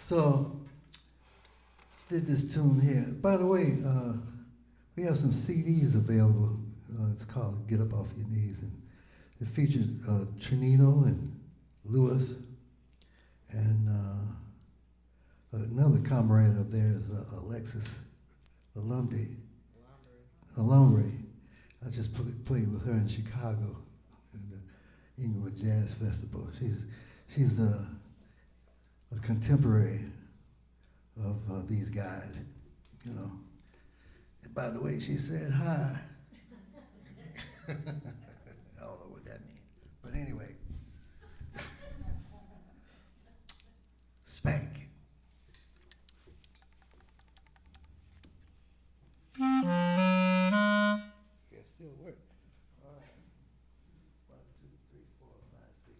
So, did this tune here. By the way, we have some CDs available. It's called Get Up Off Your Knees, and it features Trunino and Lewis, and another comrade of theirs, Alexis Alumbre. I just played with her in Chicago at the Inglewood Jazz Festival. She's a contemporary of these guys, you know. And by the way, she said hi. I don't know what that means, but anyway. Spank. Yeah, still work. All right. 1, 2, 3, 4, 5, 6.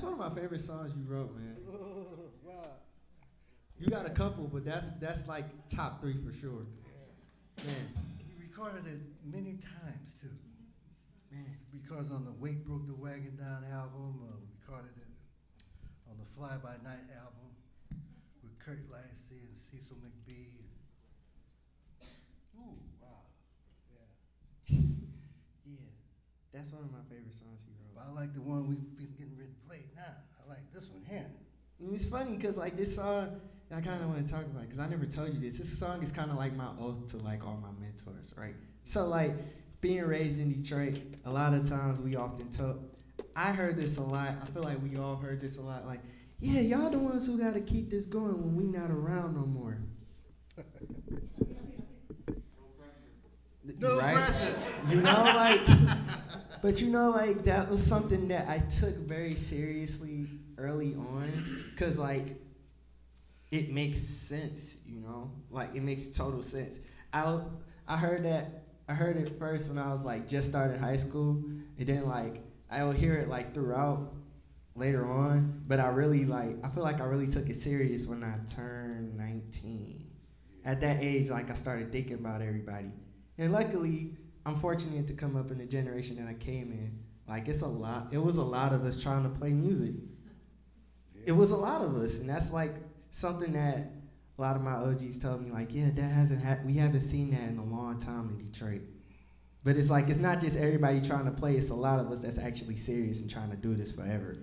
That's one of my favorite songs you wrote, man. Oh, wow. You got a couple, but that's like top 3 for sure. Yeah. Man, We recorded it many times, too. man. We recorded on the Weight Broke the Wagon Down album. We recorded it on the Fly By Night album with Kurt Lacey and Cecil McBee. Ooh, wow. Yeah. Yeah, that's one of my favorite songs he wrote. But I like the one we've been getting ready to play now. I like this one here. And it's funny because like this song, I kind of want to talk about because I never told you this. This song is kind of like my oath to like all my mentors, right? So like being raised in Detroit, a lot of times we often talk. I heard this a lot. I feel like we all heard this a lot. Like, yeah, y'all the ones who got to keep this going when we not around no more. No right? pressure. You know, like, but you know, like that was something that I took very seriously early on, cause like it makes sense, you know, like it makes total sense. I heard it first when I was like just started high school, and then like I would hear it like throughout later on, but I feel like I really took it serious when I turned 19. At that age, like I started thinking about everybody. And luckily, I'm fortunate to come up in the generation that I came in. Like it was a lot of us trying to play music. Yeah. It was a lot of us, and that's like something that a lot of my OGs told me, like, yeah, we haven't seen that in a long time in Detroit. But it's like, it's not just everybody trying to play, it's a lot of us that's actually serious and trying to do this forever.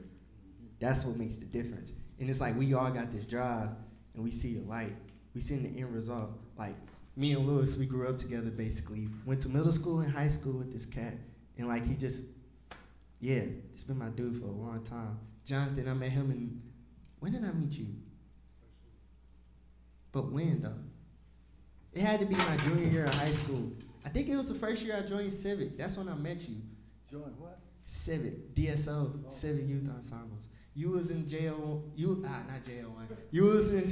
That's what makes the difference. And it's like, we all got this drive, and we see the light. We see the end result. Like, me and Lewis, we grew up together basically. Went to middle school and high school with this cat. And like, it's been my dude for a long time. Jonathan, I met him in, when did I meet you? But when though? It had to be my junior year of high school. I think it was the first year I joined Civic. That's when I met you. Join what? Civic, DSO, Civic Youth Ensembles. You was in not JO1. You was in,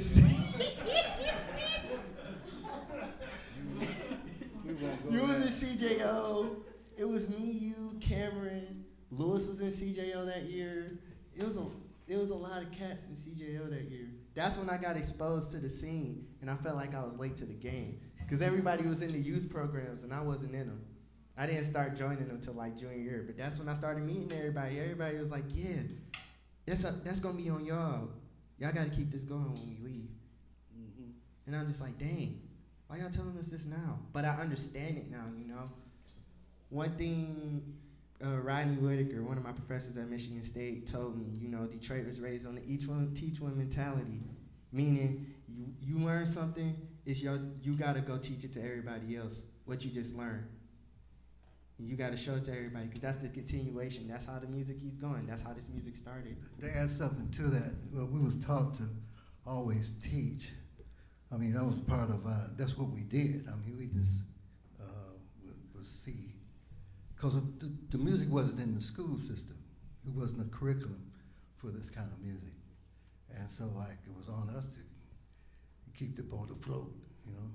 you was in CJO. It was me, you, Cameron. Lewis was in CJO that year. It was a lot of cats in CJO that year. That's when I got exposed to the scene, and I felt like I was late to the game. Because everybody was in the youth programs, and I wasn't in them. I didn't start joining them till like junior year, but that's when I started meeting everybody. Everybody was like, yeah, that's gonna be on y'all. Y'all gotta keep this going when we leave. Mm-hmm. And I'm just like, dang, why y'all telling us this now? But I understand it now, you know? One thing Rodney Whitaker, one of my professors at Michigan State, told me, you know, Detroit was raised on the each one teach one mentality, meaning you learn something, you gotta go teach it to everybody else, what you just learned. You gotta show it to everybody, because that's the continuation. That's how the music keeps going. That's how this music started. To add something to that, well, we was taught to always teach. I mean, that was part of that's what we did. I mean, we just would see. Because the music wasn't in the school system. It wasn't a curriculum for this kind of music. And so, like, it was on us to keep the boat afloat, you know,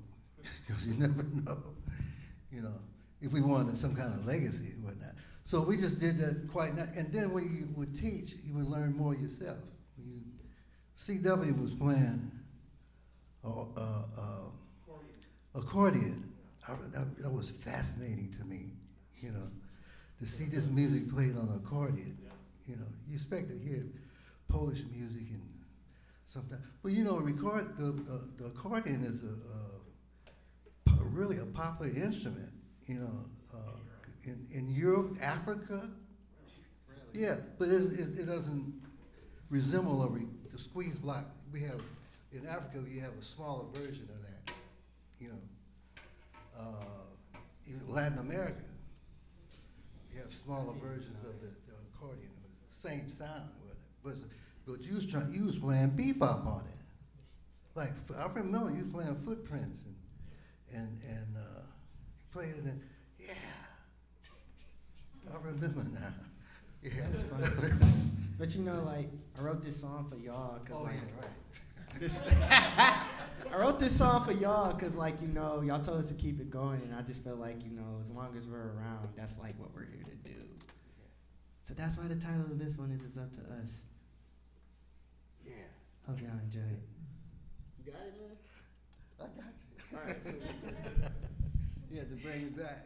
because you never know, you know, if we wanted some kind of legacy and whatnot. So we just did that quite nice. And then when you would teach, you would learn more yourself. CW was playing accordion. That was fascinating to me, you know, to see this music played on accordion. You know, you expect to hear Polish music and sometimes, but you know, the accordion is really a popular instrument. You know, in Europe, Africa, yeah, but it doesn't resemble the squeeze block. We have in Africa, you have a smaller version of that. You know, in Latin America, you have smaller versions of the accordion. Same sound with it, but you was playing bebop on it. Like I remember you was playing Footprints and played it, and yeah, I remember now. Yeah, that's funny. But you know, like, I wrote this song for y'all, cause I wrote this song for y'all, cause like, you know, y'all told us to keep it going, and I just felt like, you know, as long as we're around, that's like what we're here to do. So that's why the title of this one is It's Up to Us. Hope y'all enjoy it. You got it, man? I got you. All right, cool. You had to bring me back.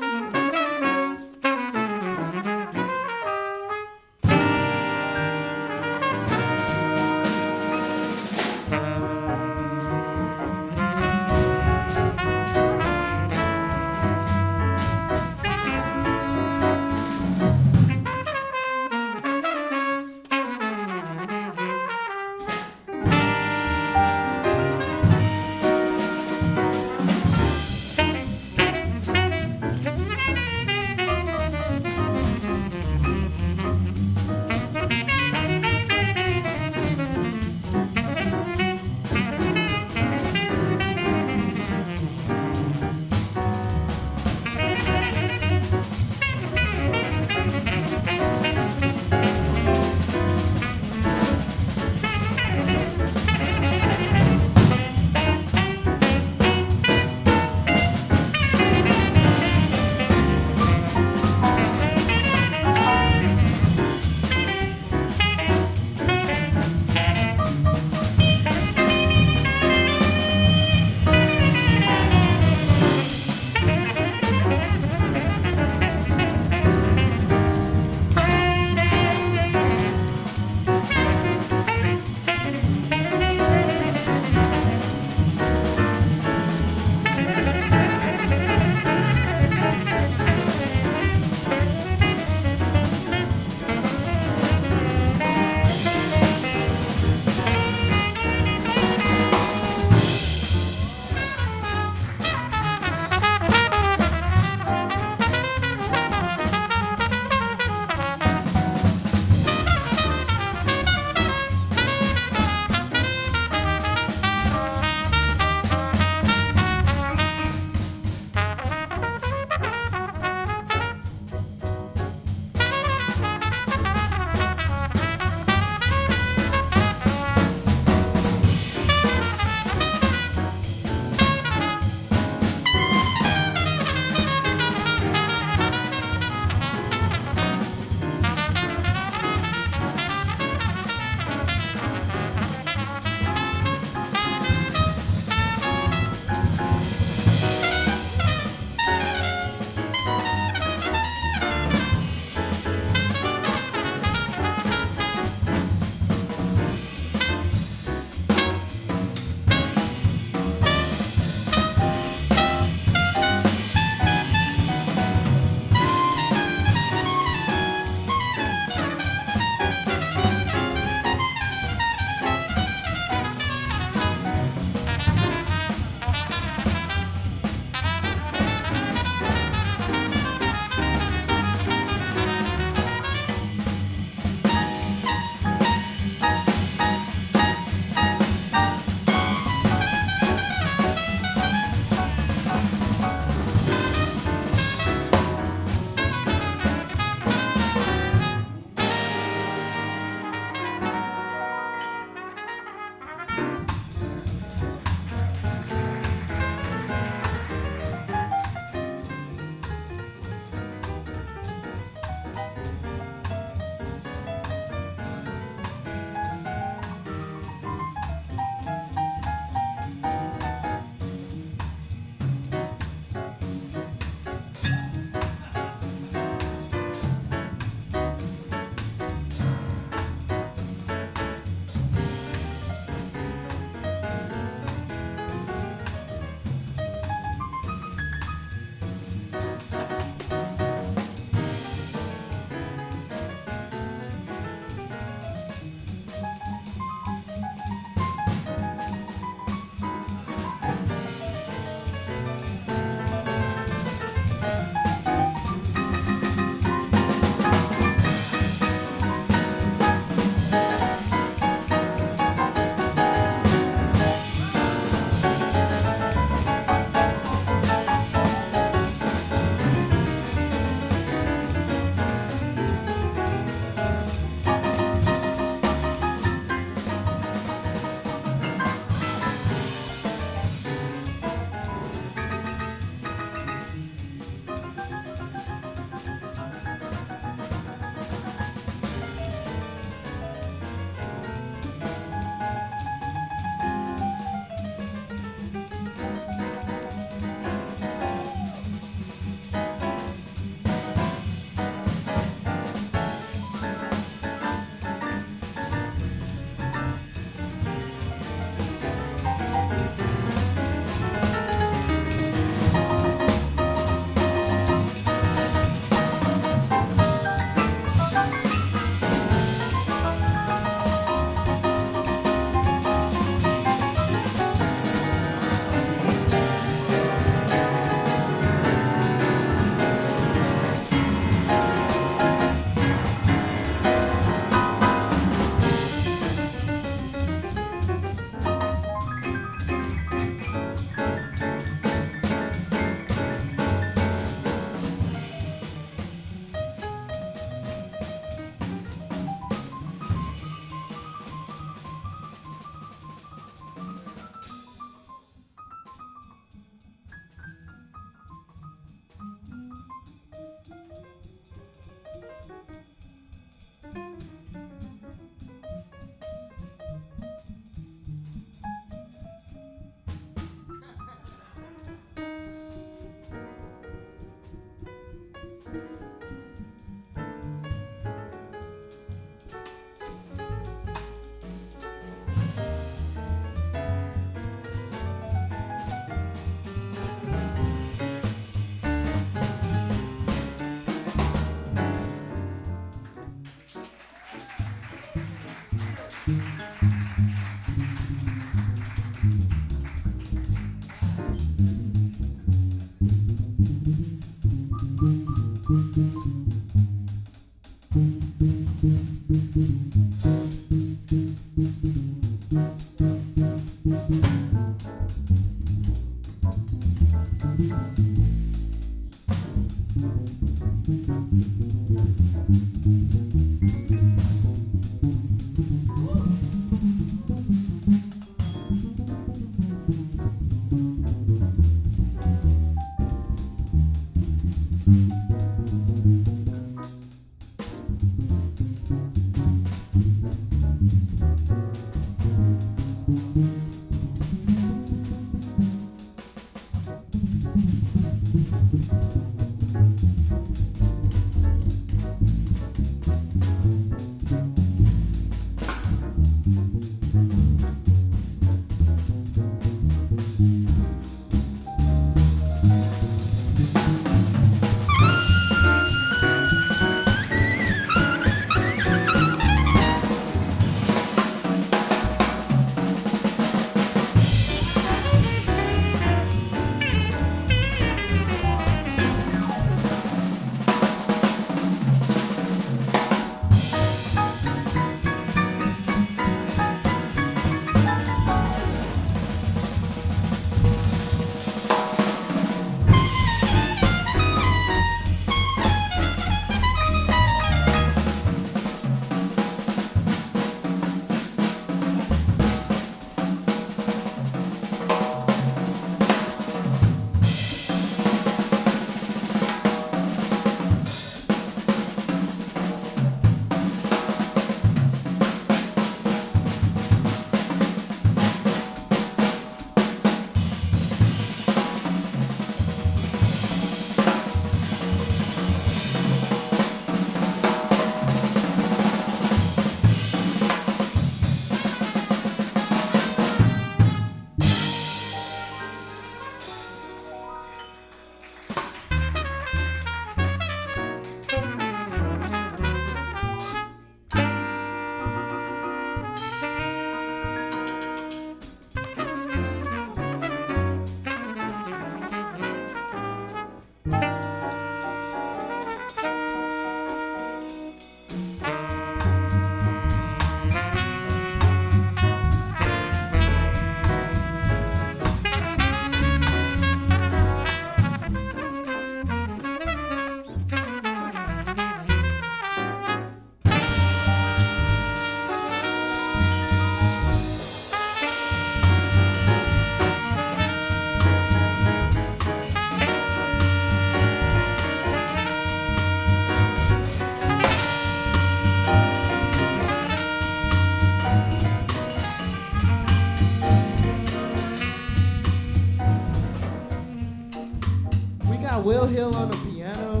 Will Hill on the piano.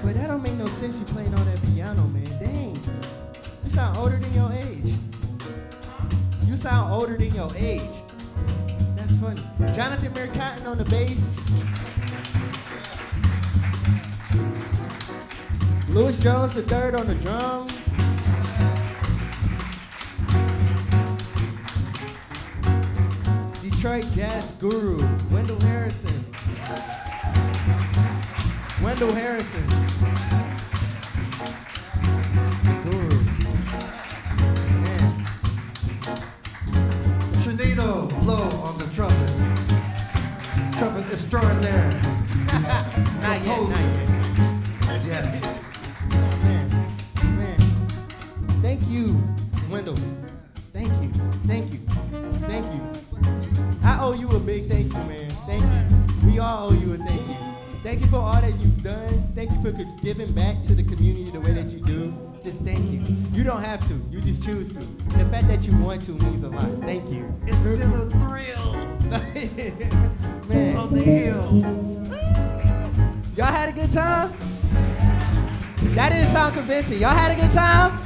But that don't make no sense you playing on that piano, man. Dang. You sound older than your age. You sound older than your age. That's funny. Jonathan Mercatton on the bass. Louis Jones III on the drums. Detroit jazz guru, Wendell Harrison. Wendell Harrison. The guru. Man. Trunino Lowe on the trumpet. Trumpet extraordinaire. Not yet. Yes. Man. Thank you, Wendell. Thank you. Thank you. I owe you a big thank you, man. Thank you. We all owe you a thank you. Thank you for all that you've done. Thank you for giving back to the community the way that you do. Just thank you. You don't have to. You just choose to. And the fact that you want to means a lot. Thank you. It's still a thrill Man. on the hill. Y'all had a good time? That didn't sound convincing. Y'all had a good time?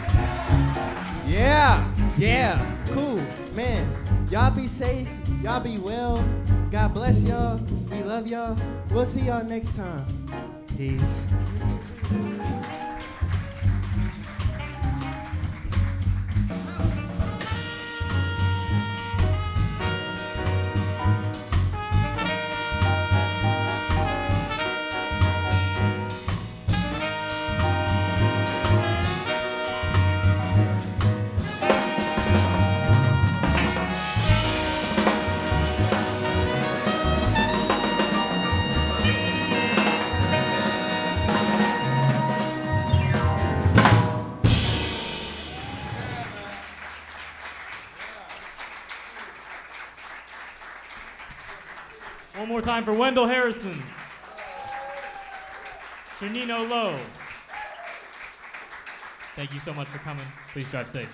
Yeah, cool. Man, y'all be safe. Y'all be well. God bless y'all. We love y'all. We'll see y'all next time. Peace. One more time for Wendell Harrison. Trunino Lowe. Thank you so much for coming. Please drive safe.